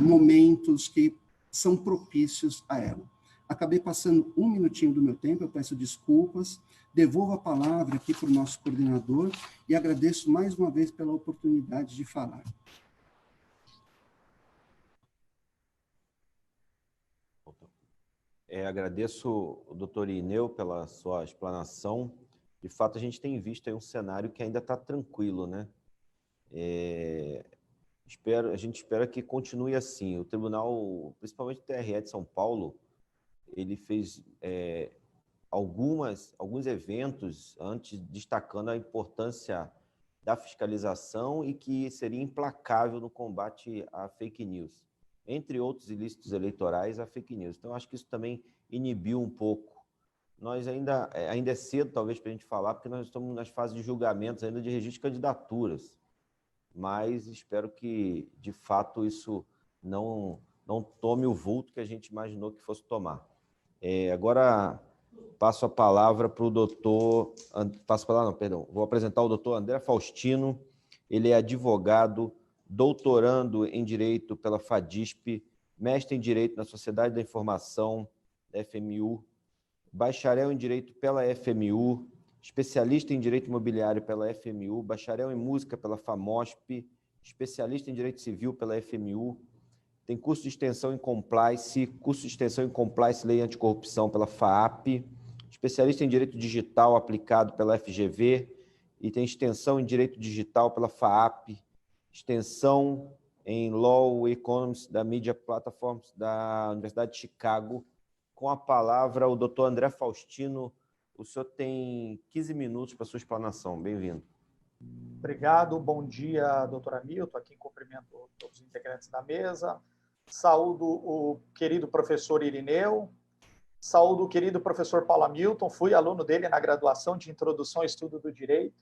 momentos que são propícios a ela. Acabei passando um minutinho do meu tempo, eu peço desculpas, devolvo a palavra aqui para o nosso coordenador e agradeço mais uma vez pela oportunidade de falar. Agradeço o doutor Irineu pela sua explanação. De fato, a gente tem visto aí um cenário que ainda está tranquilo, né? A gente espera que continue assim. O tribunal, principalmente o TRE de São Paulo, ele fez alguns eventos antes, destacando a importância da fiscalização e que seria implacável no combate à fake news, entre outros ilícitos eleitorais, a fake news. Então, acho que isso também inibiu um pouco. Nós ainda é cedo, talvez, para a gente falar, porque nós estamos nas fases de julgamentos ainda de registro de candidaturas, mas espero que, de fato, isso não tome o vulto que a gente imaginou que fosse tomar. Agora, passo a palavra para o doutor... Vou apresentar o doutor André Faustino. Ele é advogado, doutorando em Direito pela FADISP, mestre em Direito na Sociedade da Informação, da FMU, bacharel em Direito pela FMU, especialista em Direito Imobiliário pela FMU, bacharel em Música pela FAMOSP, especialista em Direito Civil pela FMU, tem curso de extensão em Compliance, Lei Anticorrupção pela FAAP, especialista em Direito Digital aplicado pela FGV e tem extensão em Direito Digital pela FAAP, extensão em Law Economics da Media Platforms da Universidade de Chicago. Com a palavra, o doutor André Faustino. O senhor tem 15 minutos para a sua explanação. Bem-vindo. Obrigado. Bom dia, doutor Hamilton. Aqui cumprimento todos os integrantes da mesa. Saúdo o querido professor Irineu. Saúdo o querido professor Paulo Hamilton. Fui aluno dele na graduação de Introdução ao Estudo do Direito.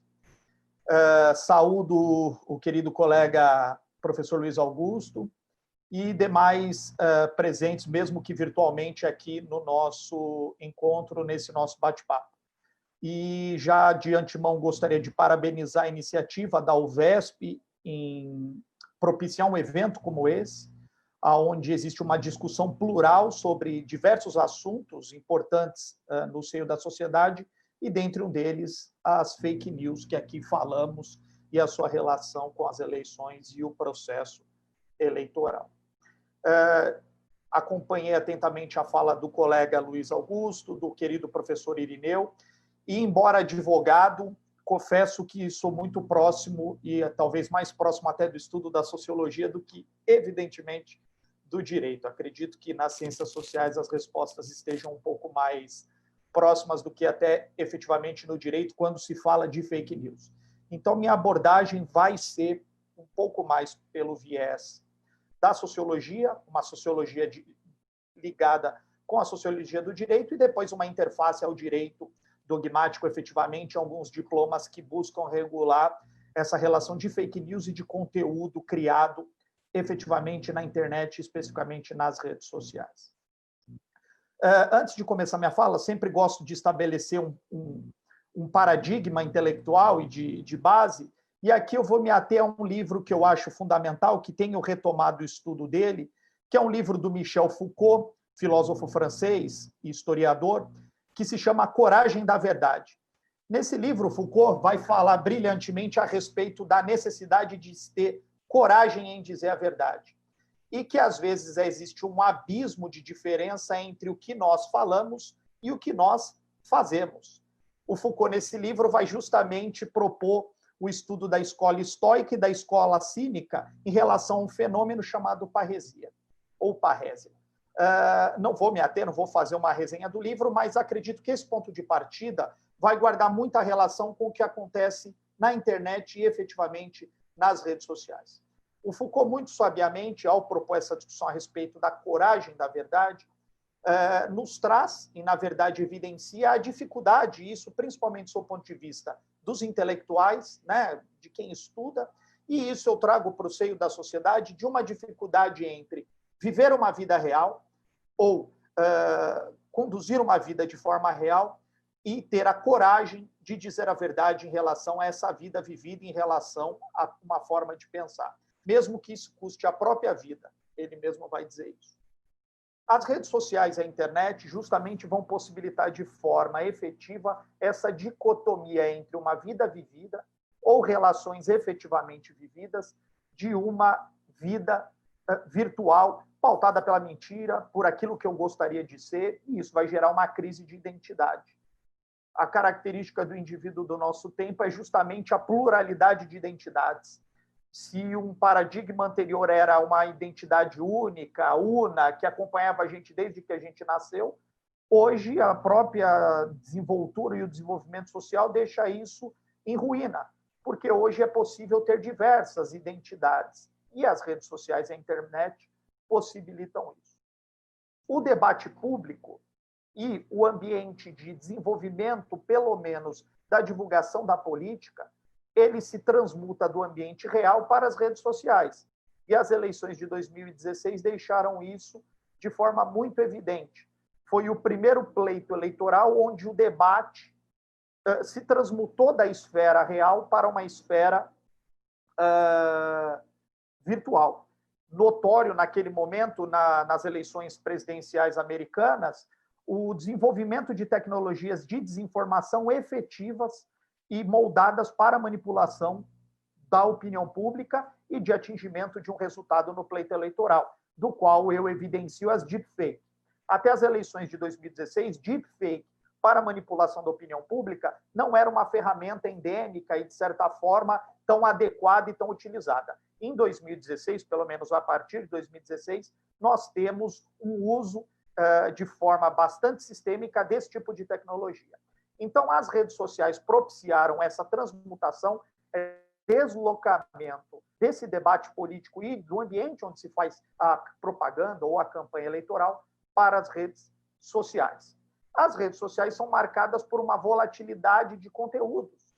Saúdo o querido colega professor Luiz Augusto e demais presentes, mesmo que virtualmente, aqui no nosso encontro, nesse nosso bate-papo. E já de antemão gostaria de parabenizar a iniciativa da UVESP em propiciar um evento como esse, onde existe uma discussão plural sobre diversos assuntos importantes no seio da sociedade, e dentre um deles as fake news que aqui falamos e a sua relação com as eleições e o processo eleitoral. Acompanhei atentamente a fala do colega Luiz Augusto, do querido professor Irineu, e, embora advogado, confesso que sou muito próximo, e talvez mais próximo até do estudo da sociologia do que, evidentemente, do direito. Acredito que nas ciências sociais as respostas estejam um pouco mais próximas do que até efetivamente no direito quando se fala de fake news. Então, minha abordagem vai ser um pouco mais pelo viés da sociologia, uma sociologia ligada com a sociologia do direito, e depois uma interface ao direito dogmático, efetivamente, alguns diplomas que buscam regular essa relação de fake news e de conteúdo criado efetivamente na internet, especificamente nas redes sociais. Antes de começar minha fala, sempre gosto de estabelecer um paradigma intelectual e de base, e aqui eu vou me ater a um livro que eu acho fundamental, que tenho retomado o estudo dele, que é um livro do Michel Foucault, filósofo francês e historiador, que se chama A Coragem da Verdade. Nesse livro, Foucault vai falar brilhantemente a respeito da necessidade de ter coragem em dizer a verdade. E que, às vezes, existe um abismo de diferença entre o que nós falamos e o que nós fazemos. O Foucault, nesse livro, vai justamente propor o estudo da escola estoica e da escola cínica em relação a um fenômeno chamado parresia, ou parrésia. Não vou me ater, não vou fazer uma resenha do livro, mas acredito que esse ponto de partida vai guardar muita relação com o que acontece na internet e, efetivamente, nas redes sociais. O Foucault, muito sabiamente, ao propor essa discussão a respeito da coragem da verdade, nos traz, e, na verdade, evidencia a dificuldade, isso principalmente do seu ponto de vista dos intelectuais, né, de quem estuda, e isso eu trago para o seio da sociedade, de uma dificuldade entre viver uma vida real ou conduzir uma vida de forma real e ter a coragem de dizer a verdade em relação a essa vida vivida, em relação a uma forma de pensar. Mesmo que isso custe a própria vida, ele mesmo vai dizer isso. As redes sociais e a internet justamente vão possibilitar de forma efetiva essa dicotomia entre uma vida vivida ou relações efetivamente vividas de uma vida virtual pautada pela mentira, por aquilo que eu gostaria de ser, e isso vai gerar uma crise de identidade. A característica do indivíduo do nosso tempo é justamente a pluralidade de identidades. Se um paradigma anterior era uma identidade única, una, que acompanhava a gente desde que a gente nasceu, hoje a própria desenvoltura e o desenvolvimento social deixa isso em ruína, porque hoje é possível ter diversas identidades, e as redes sociais e a internet possibilitam isso. O debate público e o ambiente de desenvolvimento, pelo menos, da divulgação da política, ele se transmuta do ambiente real para as redes sociais. E as eleições de 2016 deixaram isso de forma muito evidente. Foi o primeiro pleito eleitoral onde o debate se transmutou da esfera real para uma esfera virtual. Notório, naquele momento, nas eleições presidenciais americanas, o desenvolvimento de tecnologias de desinformação efetivas e moldadas para manipulação da opinião pública e de atingimento de um resultado no pleito eleitoral, do qual eu evidencio as deepfake. Até as eleições de 2016, deepfake para manipulação da opinião pública não era uma ferramenta endêmica e, de certa forma, tão adequada e tão utilizada. Em 2016, pelo menos a partir de 2016, nós temos um uso de forma bastante sistêmica desse tipo de tecnologia. Então, as redes sociais propiciaram essa transmutação, deslocamento desse debate político e do ambiente onde se faz a propaganda ou a campanha eleitoral para as redes sociais. As redes sociais são marcadas por uma volatilidade de conteúdos,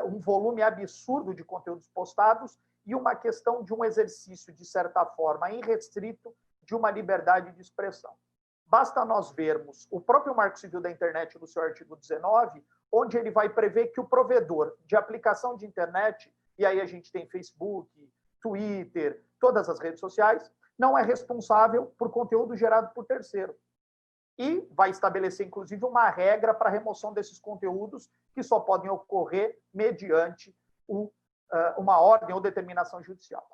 um volume absurdo de conteúdos postados e uma questão de um exercício, de certa forma, irrestrito de uma liberdade de expressão. Basta nós vermos o próprio Marco Civil da Internet, no seu artigo 19, onde ele vai prever que o provedor de aplicação de internet, e aí a gente tem Facebook, Twitter, todas as redes sociais, não é responsável por conteúdo gerado por terceiro. E vai estabelecer, inclusive, uma regra para a remoção desses conteúdos que só podem ocorrer mediante uma ordem ou determinação judicial.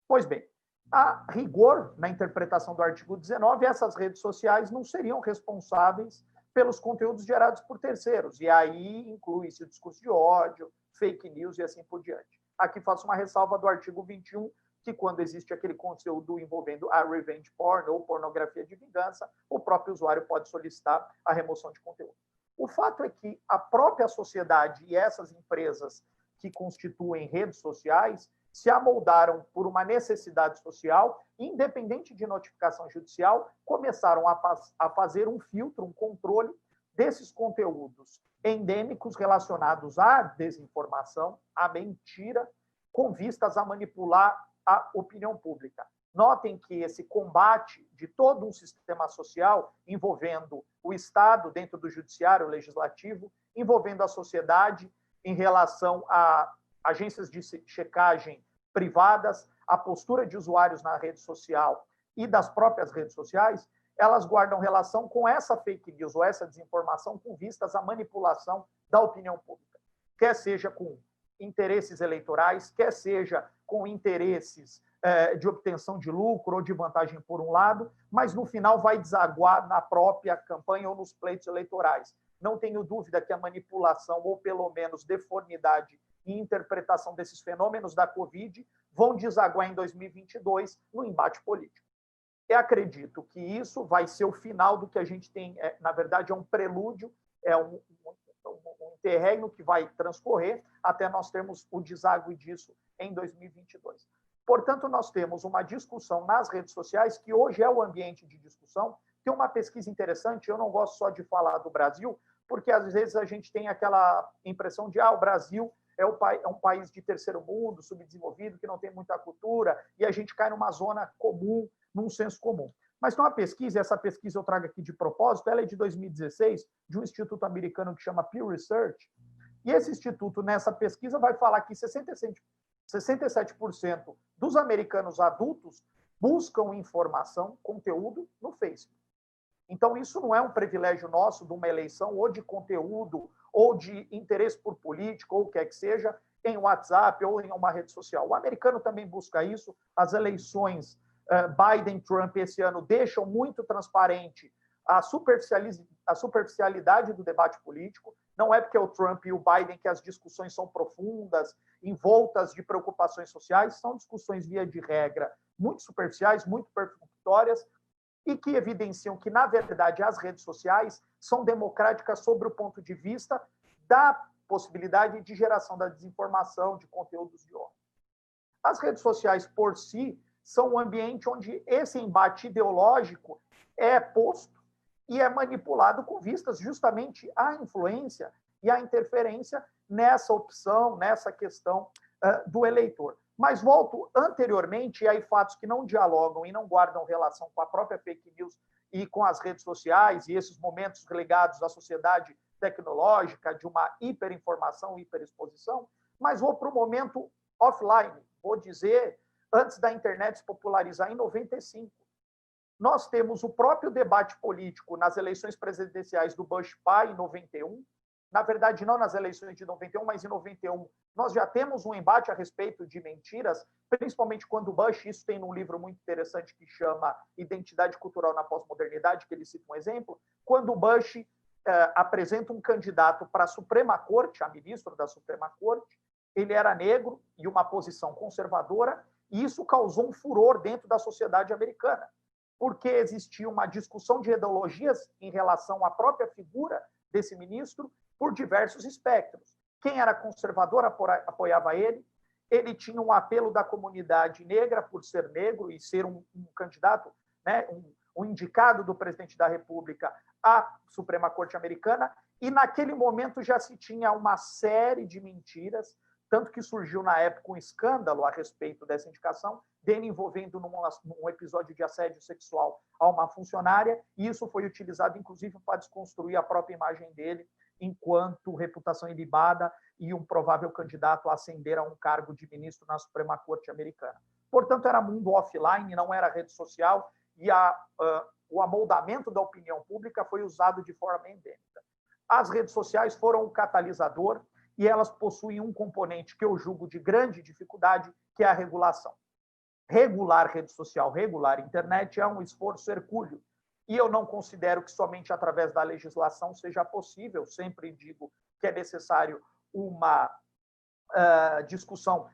Pois bem, a rigor, na interpretação do artigo 19, essas redes sociais não seriam responsáveis pelos conteúdos gerados por terceiros. E aí inclui-se o discurso de ódio, fake news e assim por diante. Aqui faço uma ressalva do artigo 21, que quando existe aquele conteúdo envolvendo a revenge porn ou pornografia de vingança, o próprio usuário pode solicitar a remoção de conteúdo. O fato é que a própria sociedade e essas empresas que constituem redes sociais se amoldaram por uma necessidade social, independente de notificação judicial, começaram a fazer um filtro, um controle desses conteúdos endêmicos relacionados à desinformação, à mentira, com vistas a manipular a opinião pública. Notem que esse combate de todo um sistema social, envolvendo o Estado dentro do judiciário, o legislativo, envolvendo a sociedade em relação a agências de checagem privadas, a postura de usuários na rede social e das próprias redes sociais, elas guardam relação com essa fake news ou essa desinformação com vistas à manipulação da opinião pública, quer seja com interesses eleitorais, quer seja com interesses de obtenção de lucro ou de vantagem por um lado, mas no final vai desaguar na própria campanha ou nos pleitos eleitorais. Não tenho dúvida que a manipulação, ou pelo menos deformidade e interpretação desses fenômenos da Covid vão desaguar em 2022 no embate político. Eu acredito que isso vai ser o final do que a gente tem, na verdade, é um prelúdio, é um terreno que vai transcorrer até nós termos o deságue disso em 2022. Portanto, nós temos uma discussão nas redes sociais, que hoje é o ambiente de discussão. Tem uma pesquisa interessante, eu não gosto só de falar do Brasil, porque às vezes a gente tem aquela impressão de o Brasil é um país de terceiro mundo, subdesenvolvido, que não tem muita cultura, e a gente cai numa zona comum, num senso comum. Mas tem uma pesquisa, e essa pesquisa eu trago aqui de propósito, ela é de 2016, de um instituto americano que chama Pew Research, e esse instituto, nessa pesquisa, vai falar que 67% dos americanos adultos buscam informação, conteúdo, no Facebook. Então, isso não é um privilégio nosso de uma eleição ou de conteúdo, ou de interesse por político, ou o que é que seja, em WhatsApp ou em uma rede social. O americano também busca isso. As eleições Biden-Trump esse ano deixam muito transparente a superficialidade do debate político. Não é porque é o Trump e o Biden que as discussões são profundas, envoltas de preocupações sociais, são discussões, via de regra, muito superficiais, muito perfunctórias, e que evidenciam que, na verdade, as redes sociais são democráticas sobre o ponto de vista da possibilidade de geração da desinformação, de conteúdos de ódio. As redes sociais, por si, são um ambiente onde esse embate ideológico é posto e é manipulado com vistas justamente à influência e à interferência nessa opção, nessa questão do eleitor. Mas volto anteriormente, e aí fatos que não dialogam e não guardam relação com a própria fake news e com as redes sociais, e esses momentos ligados à sociedade tecnológica, de uma hiperinformação, hiperexposição, mas vou para o momento offline, vou dizer, antes da internet se popularizar, em 95. Nós temos o próprio debate político nas eleições presidenciais do Bush pai, em 91, na verdade, não nas eleições de 91, mas em 91, nós já temos um embate a respeito de mentiras, principalmente quando Bush, isso tem num livro muito interessante que chama Identidade Cultural na Pós-Modernidade, que ele cita um exemplo, quando Bush apresenta um candidato para a Suprema Corte, a ministro da Suprema Corte, ele era negro e uma posição conservadora, e isso causou um furor dentro da sociedade americana, porque existia uma discussão de ideologias em relação à própria figura desse ministro, por diversos espectros. Quem era conservador apoiava ele, ele tinha um apelo da comunidade negra por ser negro e ser um candidato, né, um indicado do presidente da República à Suprema Corte Americana, e naquele momento já se tinha uma série de mentiras, tanto que surgiu na época um escândalo a respeito dessa indicação, dele envolvendo num episódio de assédio sexual a uma funcionária, e isso foi utilizado, inclusive, para desconstruir a própria imagem dele, enquanto reputação ilibada e um provável candidato a ascender a um cargo de ministro na Suprema Corte Americana. Portanto, era mundo offline, não era rede social, e o amoldamento da opinião pública foi usado de forma endêmica. As redes sociais foram o catalisador e elas possuem um componente que eu julgo de grande dificuldade, que é a regulação. Regular rede social, regular internet é um esforço hercúleo. E eu não considero que somente através da legislação seja possível, sempre digo que é necessário uma discussão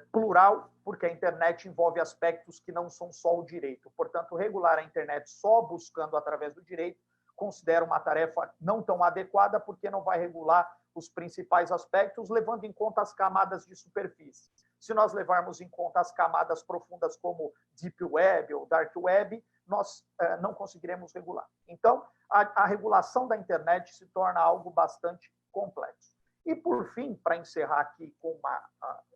plural, porque a internet envolve aspectos que não são só o direito. Portanto, regular a internet só buscando através do direito, considero uma tarefa não tão adequada, porque não vai regular os principais aspectos, levando em conta as camadas de superfície. Se nós levarmos em conta as camadas profundas como Deep Web ou Dark Web, nós não conseguiremos regular. Então, a regulação da internet se torna algo bastante complexo. E, por fim, para encerrar aqui com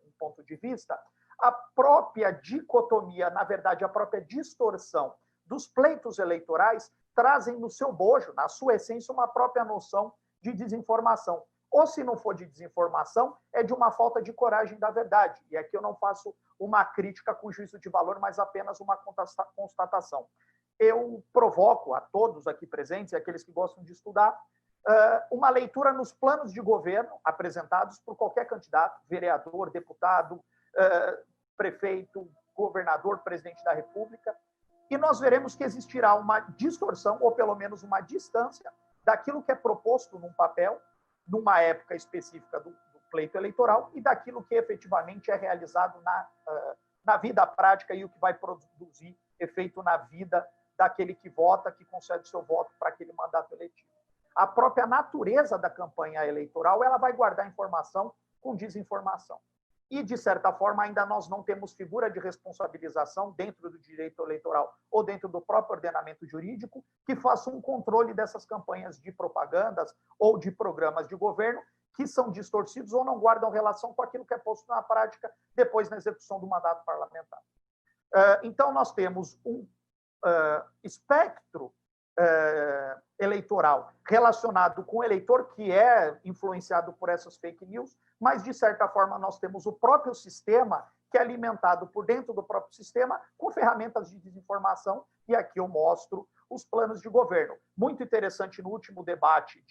um ponto de vista, a própria dicotomia, na verdade, a própria distorção dos pleitos eleitorais trazem no seu bojo, na sua essência, uma própria noção de desinformação. Ou, se não for de desinformação, é de uma falta de coragem da verdade. E aqui eu não faço uma crítica com juízo de valor, mas apenas uma constatação. eu provoco a todos aqui presentes e aqueles que gostam de estudar uma leitura nos planos de governo apresentados por qualquer candidato, vereador, deputado, prefeito, governador, presidente da República, e nós veremos que existirá uma distorção, ou pelo menos uma distância, daquilo que é proposto num papel, numa época específica do pleito eleitoral, e daquilo que efetivamente é realizado na vida prática e o que vai produzir efeito na vida daquele que vota, que concede seu voto para aquele mandato eletivo. A própria natureza da campanha eleitoral, ela vai guardar informação com desinformação. E, de certa forma, ainda nós não temos figura de responsabilização dentro do direito eleitoral ou dentro do próprio ordenamento jurídico que faça um controle dessas campanhas de propagandas ou de programas de governo que são distorcidos ou não guardam relação com aquilo que é posto na prática depois na execução do mandato parlamentar. Então, nós temos um espectro eleitoral relacionado com o eleitor que é influenciado por essas fake news, mas, de certa forma, nós temos o próprio sistema que é alimentado por dentro do próprio sistema com ferramentas de desinformação, e aqui eu mostro os planos de governo. Muito interessante no último debate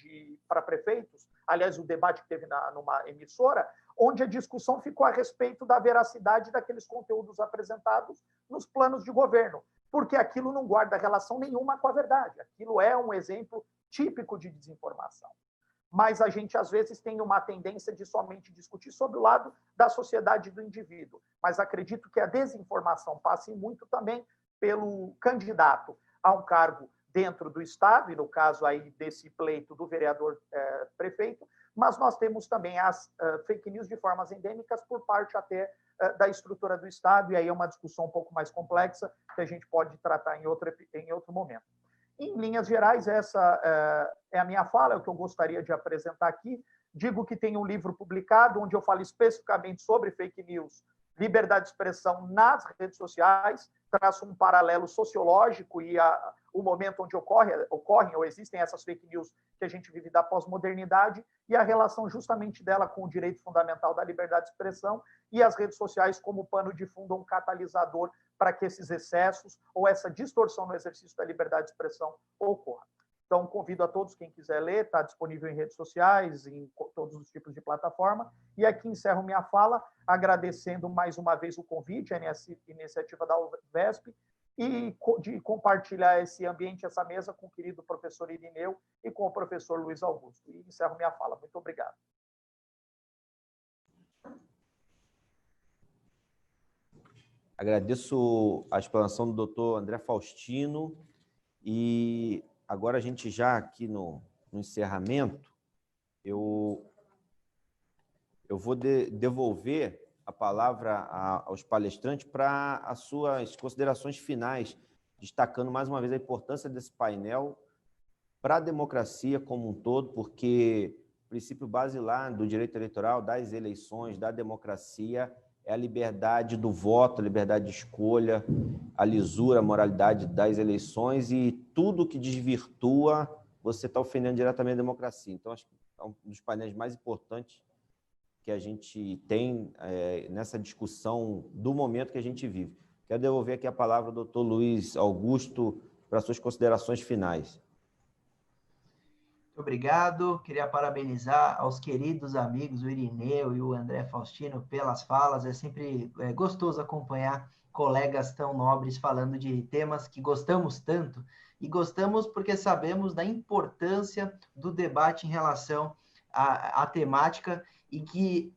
para prefeitos, aliás, o debate que teve numa emissora, onde a discussão ficou a respeito da veracidade daqueles conteúdos apresentados nos planos de governo, porque aquilo não guarda relação nenhuma com a verdade. Aquilo é um exemplo típico de desinformação. Mas a gente, às vezes, tem uma tendência de somente discutir sobre o lado da sociedade do indivíduo. Mas acredito que a desinformação passe muito também pelo candidato a um cargo dentro do Estado, e no caso aí desse pleito do vereador prefeito, mas nós temos também as fake news de formas endêmicas por parte até da estrutura do Estado, e aí é uma discussão um pouco mais complexa que a gente pode tratar em outro momento. Em linhas gerais, essa é a minha fala, é o que eu gostaria de apresentar aqui. Digo que tem um livro publicado onde eu falo especificamente sobre fake news, liberdade de expressão nas redes sociais, traço um paralelo sociológico e o momento onde ocorrem ou existem essas fake news que a gente vive da pós-modernidade e a relação justamente dela com o direito fundamental da liberdade de expressão e as redes sociais como pano de fundo, um catalisador para que esses excessos ou essa distorção no exercício da liberdade de expressão ocorra. Então, convido a todos, quem quiser ler, está disponível em redes sociais, em todos os tipos de plataforma. E aqui encerro minha fala, agradecendo mais uma vez o convite, a iniciativa da UVESP, e de compartilhar esse ambiente, essa mesa com o querido professor Irineu e com o professor Luiz Augusto. E encerro minha fala. Muito obrigado. Agradeço a explanação do doutor André Faustino e agora a gente já aqui no encerramento, eu vou devolver a palavra aos palestrantes para as suas considerações finais, destacando mais uma vez a importância desse painel para a democracia como um todo, porque o princípio basilar do direito eleitoral, das eleições, da democracia, é a liberdade do voto, a liberdade de escolha, a lisura, a moralidade das eleições, e tudo que desvirtua, você está ofendendo diretamente a democracia. Então, acho que é um dos painéis mais importantes que a gente tem nessa discussão do momento que a gente vive. Quero devolver aqui a palavra ao doutor Luiz Augusto para suas considerações finais. Obrigado, queria parabenizar aos queridos amigos, o Irineu e o André Faustino, pelas falas. É sempre gostoso acompanhar colegas tão nobres falando de temas que gostamos tanto, e gostamos porque sabemos da importância do debate em relação à temática, e que,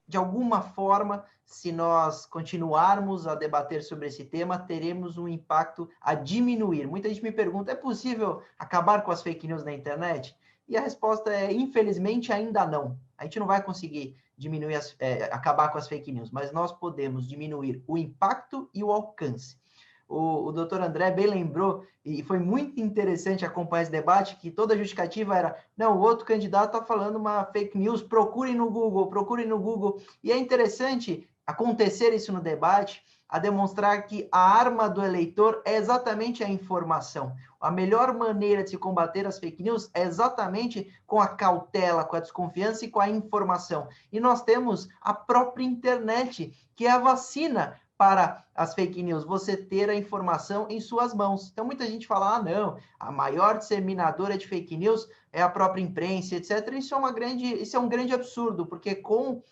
de alguma forma, se nós continuarmos a debater sobre esse tema, teremos um impacto a diminuir. Muita gente me pergunta, é possível acabar com as fake news na internet? E a resposta é, infelizmente, ainda não. A gente não vai conseguir diminuir acabar com as fake news, mas nós podemos diminuir o impacto e o alcance. O doutor André bem lembrou, e foi muito interessante acompanhar esse debate, que toda a justificativa era, não, o outro candidato está falando uma fake news, procurem no Google. E é interessante acontecer isso no debate, a demonstrar que a arma do eleitor é exatamente a informação. A melhor maneira de se combater as fake news é exatamente com a cautela, com a desconfiança e com a informação. E nós temos a própria internet, que é a vacina para as fake news? Você ter a informação em suas mãos. Então, muita gente fala, não, a maior disseminadora de fake news é a própria imprensa, etc. Isso é um grande absurdo, porque com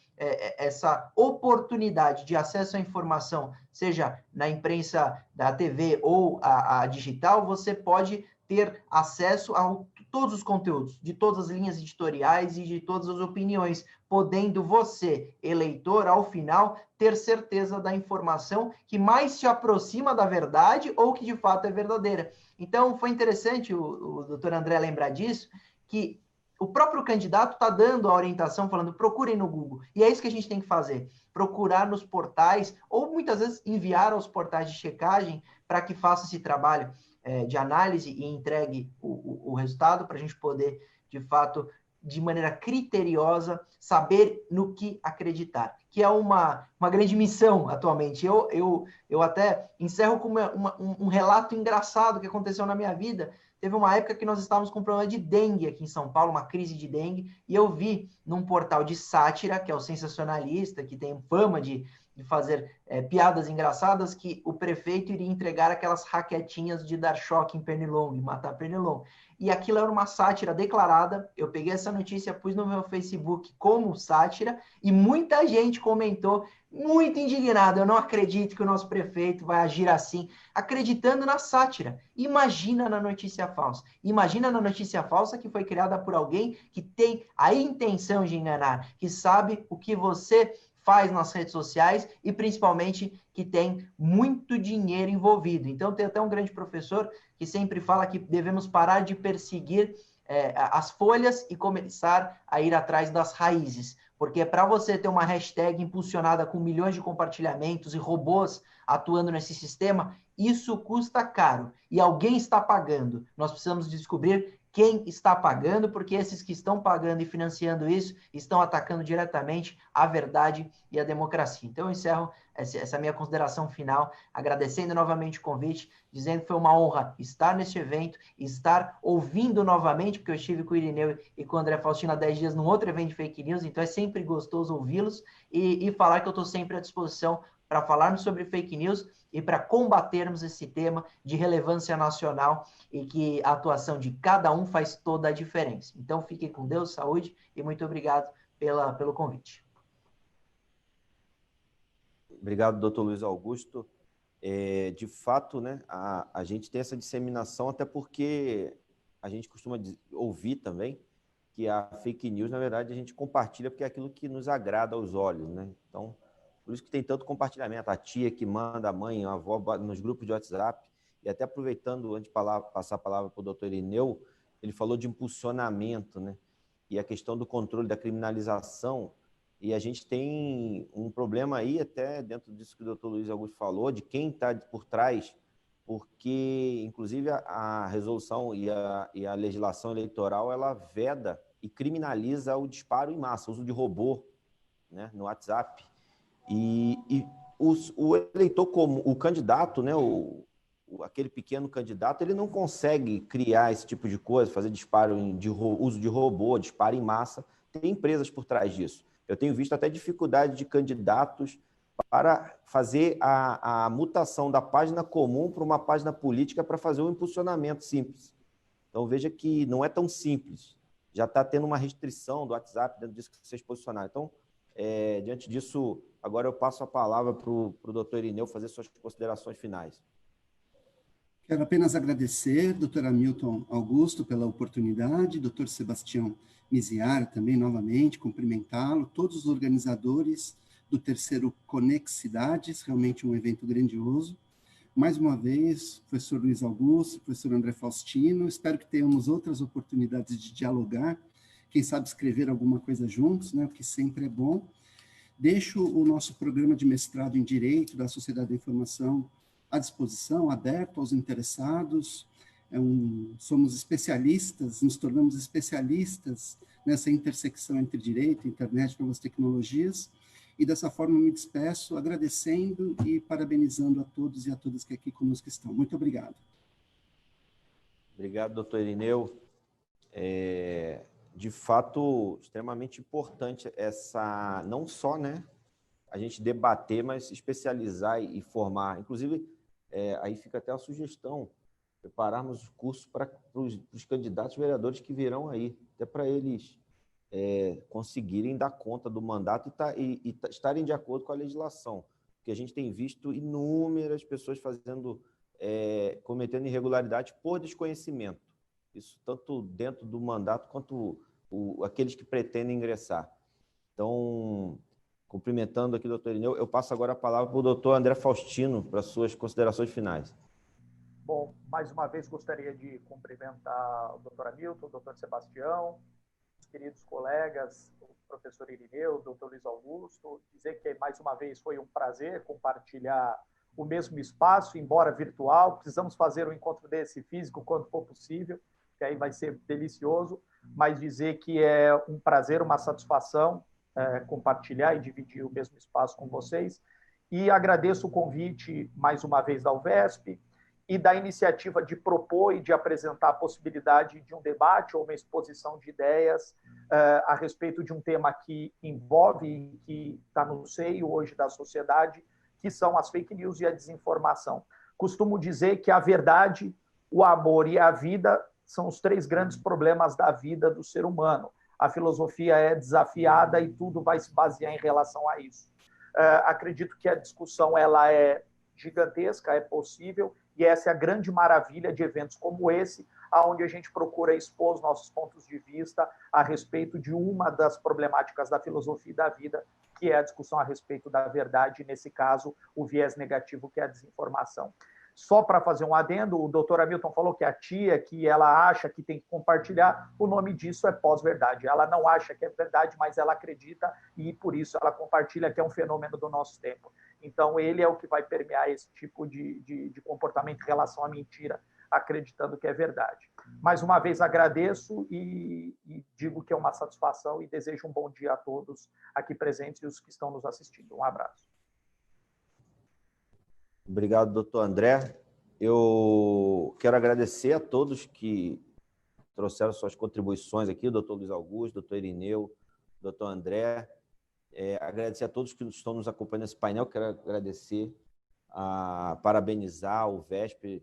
essa oportunidade de acesso à informação, seja na imprensa da TV ou a digital, você pode ter acesso a todos os conteúdos, de todas as linhas editoriais e de todas as opiniões, podendo você, eleitor, ao final, ter certeza da informação que mais se aproxima da verdade ou que de fato é verdadeira. Então, foi interessante o doutor André lembrar disso, que o próprio candidato está dando a orientação, falando, procurem no Google. E é isso que a gente tem que fazer, procurar nos portais, ou muitas vezes enviar aos portais de checagem para que faça esse trabalho de análise e entregue o resultado para a gente poder, de fato, de maneira criteriosa, saber no que acreditar, que é uma grande missão atualmente. Eu até encerro com um relato engraçado que aconteceu na minha vida. Teve uma época que nós estávamos com um problema de dengue aqui em São Paulo, uma crise de dengue, e eu vi num portal de sátira, que é o Sensacionalista, que tem fama de fazer piadas engraçadas, que o prefeito iria entregar aquelas raquetinhas de dar choque em pernilongo, matar pernilongo. E aquilo era uma sátira declarada. Eu peguei essa notícia, pus no meu Facebook como sátira, e muita gente comentou, muito indignada. Eu não acredito que o nosso prefeito vai agir assim, acreditando na sátira. Imagina na notícia falsa. Imagina na notícia falsa que foi criada por alguém que tem a intenção de enganar, que sabe o que você faz nas redes sociais e, principalmente, que tem muito dinheiro envolvido. Então, tem até um grande professor que sempre fala que devemos parar de perseguir as folhas e começar a ir atrás das raízes. Porque para você ter uma hashtag impulsionada com milhões de compartilhamentos e robôs atuando nesse sistema, isso custa caro. E alguém está pagando. Nós precisamos descobrir quem está pagando, porque esses que estão pagando e financiando isso estão atacando diretamente a verdade e a democracia. Então, eu encerro essa minha consideração final, agradecendo novamente o convite, dizendo que foi uma honra estar neste evento, estar ouvindo novamente, porque eu estive com o Irineu e com o André Faustino há 10 dias num outro evento de fake news, então é sempre gostoso ouvi-los e falar que eu estou sempre à disposição para falarmos sobre fake news e para combatermos esse tema de relevância nacional e que a atuação de cada um faz toda a diferença. Então, fiquem com Deus, saúde e muito obrigado pelo convite. Obrigado, doutor Luiz Augusto. De fato, né, a gente tem essa disseminação, até porque a gente costuma ouvir também que a fake news, na verdade, a gente compartilha porque é aquilo que nos agrada aos olhos, né? Então, por isso que tem tanto compartilhamento. A tia que manda, a mãe, a avó, nos grupos de WhatsApp. E até aproveitando, antes de passar a palavra para o doutor Irineu, ele falou de impulsionamento, né? E a questão do controle da criminalização. E a gente tem um problema aí, até dentro disso que o doutor Luiz Augusto falou, de quem está por trás, porque, inclusive, a resolução e a legislação eleitoral, ela veda e criminaliza o disparo em massa, o uso de robô, né, no WhatsApp. E o eleitor, como o candidato, né, aquele pequeno candidato, ele não consegue criar esse tipo de coisa, fazer disparo uso de robô, disparo em massa. Tem empresas por trás disso. Eu tenho visto até dificuldade de candidatos para fazer a mutação da página comum para uma página política para fazer um impulsionamento simples. Então, veja que não é tão simples. Já está tendo uma restrição do WhatsApp dentro disso que vocês posicionaram. Então, diante disso, agora eu passo a palavra para o doutor Irineu fazer suas considerações finais. Quero apenas agradecer, doutor Hamilton Augusto, pela oportunidade, doutor Sebastião Miziara também, novamente, cumprimentá-lo, todos os organizadores do terceiro Conexidades, realmente um evento grandioso. Mais uma vez, professor Luiz Augusto, professor André Faustino, espero que tenhamos outras oportunidades de dialogar, quem sabe escrever alguma coisa juntos, né, o que sempre é bom. Deixo o nosso programa de mestrado em Direito da Sociedade da Informação à disposição, aberto aos interessados. Somos especialistas, nos tornamos especialistas nessa intersecção entre direito, internet e novas tecnologias, e dessa forma me despeço agradecendo e parabenizando a todos e a todas que aqui conosco estão. Muito obrigado. Obrigado, doutor Irineu. De fato, extremamente importante não só, né, a gente debater, mas especializar e formar. Inclusive, aí fica até uma sugestão, prepararmos cursos para os candidatos vereadores que virão aí, até para eles conseguirem dar conta do mandato e estarem de acordo com a legislação, porque a gente tem visto inúmeras pessoas cometendo irregularidades por desconhecimento, isso tanto dentro do mandato quanto aqueles que pretendem ingressar. Então, cumprimentando aqui o doutor Irineu, eu passo agora a palavra para o doutor André Faustino, para suas considerações finais. Bom, mais uma vez gostaria de cumprimentar o doutor Hamilton, o doutor Sebastião, os queridos colegas, o professor Irineu, o doutor Luiz Augusto, dizer que mais uma vez foi um prazer compartilhar o mesmo espaço, embora virtual. Precisamos fazer um encontro desse físico quando for possível, que aí vai ser delicioso, mas dizer que é um prazer, uma satisfação compartilhar e dividir o mesmo espaço com vocês. E agradeço o convite, mais uma vez, da UVESP e da iniciativa de propor e de apresentar a possibilidade de um debate ou uma exposição de ideias a respeito de um tema que envolve e que está no seio hoje da sociedade, que são as fake news e a desinformação. Costumo dizer que a verdade, o amor e a vida são os 3 grandes problemas da vida do ser humano. A filosofia é desafiada e tudo vai se basear em relação a isso. Acredito que a discussão ela é gigantesca, é possível, e essa é a grande maravilha de eventos como esse, onde a gente procura expor os nossos pontos de vista a respeito de uma das problemáticas da filosofia e da vida, que é a discussão a respeito da verdade, nesse caso, o viés negativo, que é a desinformação. Só para fazer um adendo, o doutor Hamilton falou que a tia, que ela acha que tem que compartilhar, o nome disso é pós-verdade. Ela não acha que é verdade, mas ela acredita e, por isso, ela compartilha, que é um fenômeno do nosso tempo. Então, ele é o que vai permear esse tipo de comportamento em relação à mentira, acreditando que é verdade. Mais uma vez, agradeço e digo que é uma satisfação e desejo um bom dia a todos aqui presentes e os que estão nos assistindo. Um abraço. Obrigado, doutor André. Eu quero agradecer a todos que trouxeram suas contribuições aqui, o doutor Luiz Augusto, doutor Irineu, doutor André. Agradecer a todos que estão nos acompanhando nesse painel. Quero agradecer, parabenizar o VESP,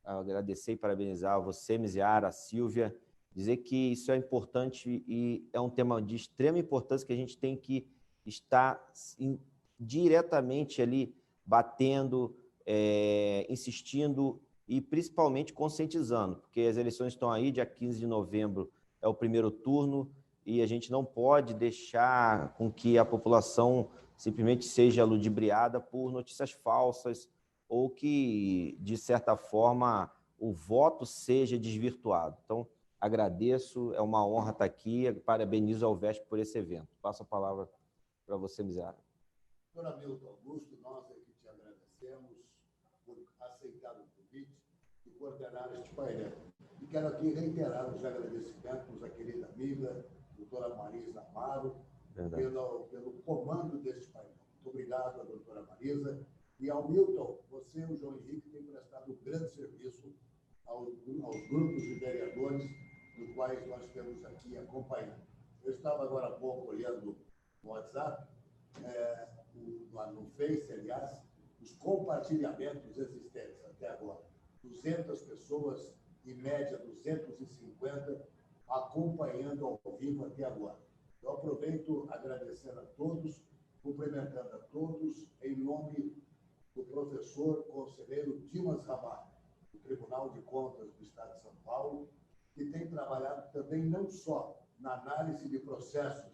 agradecer e parabenizar você, Miziara, a Sílvia, dizer que isso é importante e é um tema de extrema importância que a gente tem que estar diretamente ali batendo, insistindo e principalmente conscientizando, porque as eleições estão aí, dia 15 de novembro é o primeiro turno e a gente não pode deixar com que a população simplesmente seja ludibriada por notícias falsas ou que, de certa forma, o voto seja desvirtuado. Então, agradeço, é uma honra estar aqui, parabenizo ao VESP por esse evento. Passo a palavra para você, Miziara. Doutor Hamilton Augusto, nós aqui te agradecemos por aceitar o convite e coordenar este painel. E quero aqui reiterar os agradecimentos à querida amiga, doutora Marisa Amaro, pelo comando deste painel. Muito obrigado à doutora Marisa. E ao Milton, você e o João Henrique têm prestado um grande serviço aos grupos de vereadores, dos quais nós temos aqui acompanhando. Eu estava agora há pouco olhando no WhatsApp, no Face, aliás, os compartilhamentos existentes até agora. 200 pessoas, em média 250, acompanhando ao vivo até agora. Eu aproveito agradecendo a todos, cumprimentando a todos, em nome do professor conselheiro Dimas Ramalho, do Tribunal de Contas do Estado de São Paulo, que tem trabalhado também não só na análise de processos,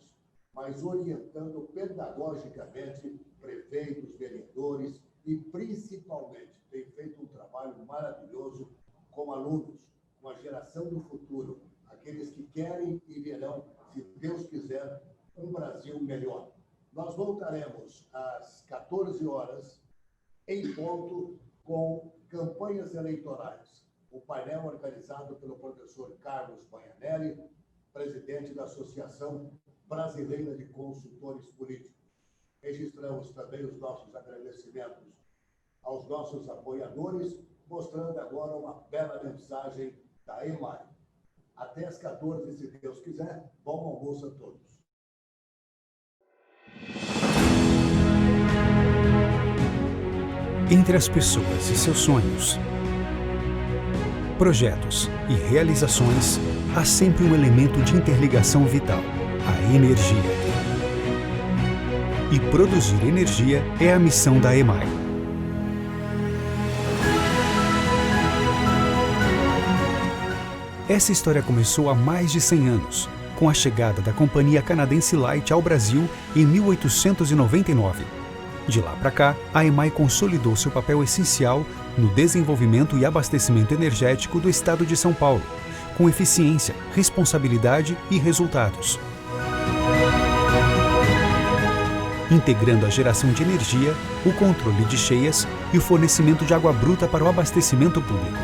mas orientando pedagogicamente prefeitos, vereadores e, principalmente, tem feito um trabalho maravilhoso com alunos, com a geração do futuro, aqueles que querem e verão, se Deus quiser, um Brasil melhor. Nós voltaremos às 14 horas, em ponto, com campanhas eleitorais. O painel organizado pelo professor Carlos Pagnanelli, presidente da Associação Brasileira de Consultores Políticos. Registramos também os nossos agradecimentos aos nossos apoiadores, mostrando agora uma bela mensagem da EMAI. Até às 14, se Deus quiser. Bom almoço a todos. Entre as pessoas e seus sonhos, projetos e realizações, há sempre um elemento de interligação vital: a energia. E produzir energia é a missão da EMAI. Essa história começou há mais de 100 anos, com a chegada da Companhia Canadense Light ao Brasil em 1899. De lá para cá, a EMAI consolidou seu papel essencial no desenvolvimento e abastecimento energético do estado de São Paulo, com eficiência, responsabilidade e resultados. Integrando a geração de energia, o controle de cheias e o fornecimento de água bruta para o abastecimento público.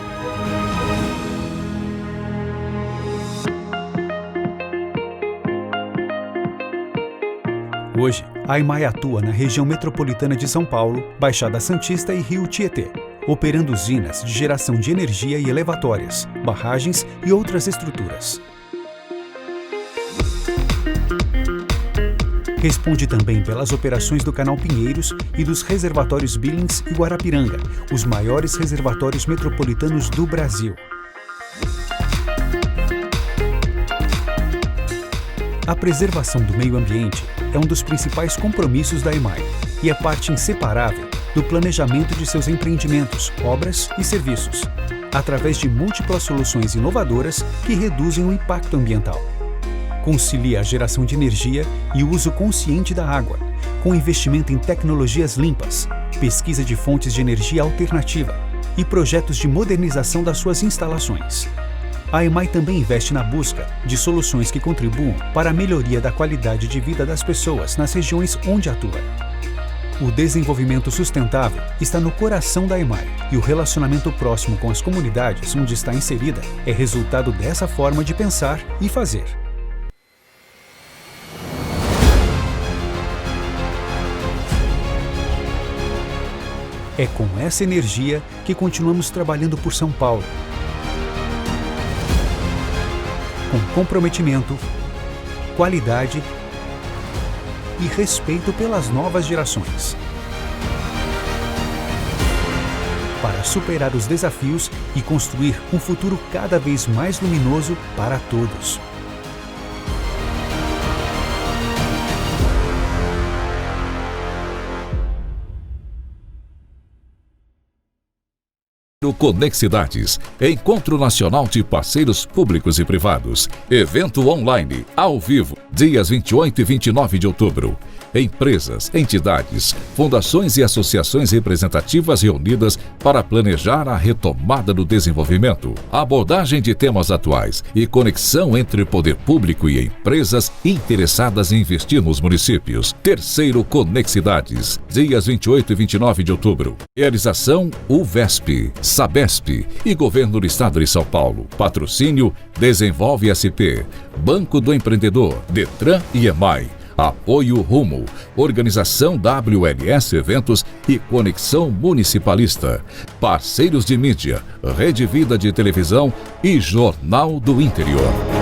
Hoje, a EMAI atua na região metropolitana de São Paulo, Baixada Santista e Rio Tietê, operando usinas de geração de energia e elevatórias, barragens e outras estruturas. Responde também pelas operações do Canal Pinheiros e dos reservatórios Billings e Guarapiranga, os maiores reservatórios metropolitanos do Brasil. A preservação do meio ambiente é um dos principais compromissos da EMAI e é parte inseparável do planejamento de seus empreendimentos, obras e serviços, através de múltiplas soluções inovadoras que reduzem o impacto ambiental. Concilia a geração de energia e o uso consciente da água, com investimento em tecnologias limpas, pesquisa de fontes de energia alternativa e projetos de modernização das suas instalações. A EMAI também investe na busca de soluções que contribuam para a melhoria da qualidade de vida das pessoas nas regiões onde atua. O desenvolvimento sustentável está no coração da EMAI e o relacionamento próximo com as comunidades onde está inserida é resultado dessa forma de pensar e fazer. É com essa energia que continuamos trabalhando por São Paulo, com comprometimento, qualidade e respeito pelas novas gerações. Para superar os desafios e construir um futuro cada vez mais luminoso para todos. Conexidades, Encontro Nacional de Parceiros Públicos e Privados. Evento online, ao vivo, dias 28 e 29 de outubro. Empresas, entidades, fundações e associações representativas reunidas para planejar a retomada do desenvolvimento, abordagem de temas atuais e conexão entre poder público e empresas interessadas em investir nos municípios. Terceiro Conexidades, dias 28 e 29 de outubro. Realização UVESP, Sabesp e Governo do Estado de São Paulo. Patrocínio Desenvolve SP, Banco do Empreendedor, Detran e EMAI. Apoio Rumo, Organização WLS Eventos e Conexão Municipalista. Parceiros de mídia, Rede Vida de Televisão e Jornal do Interior.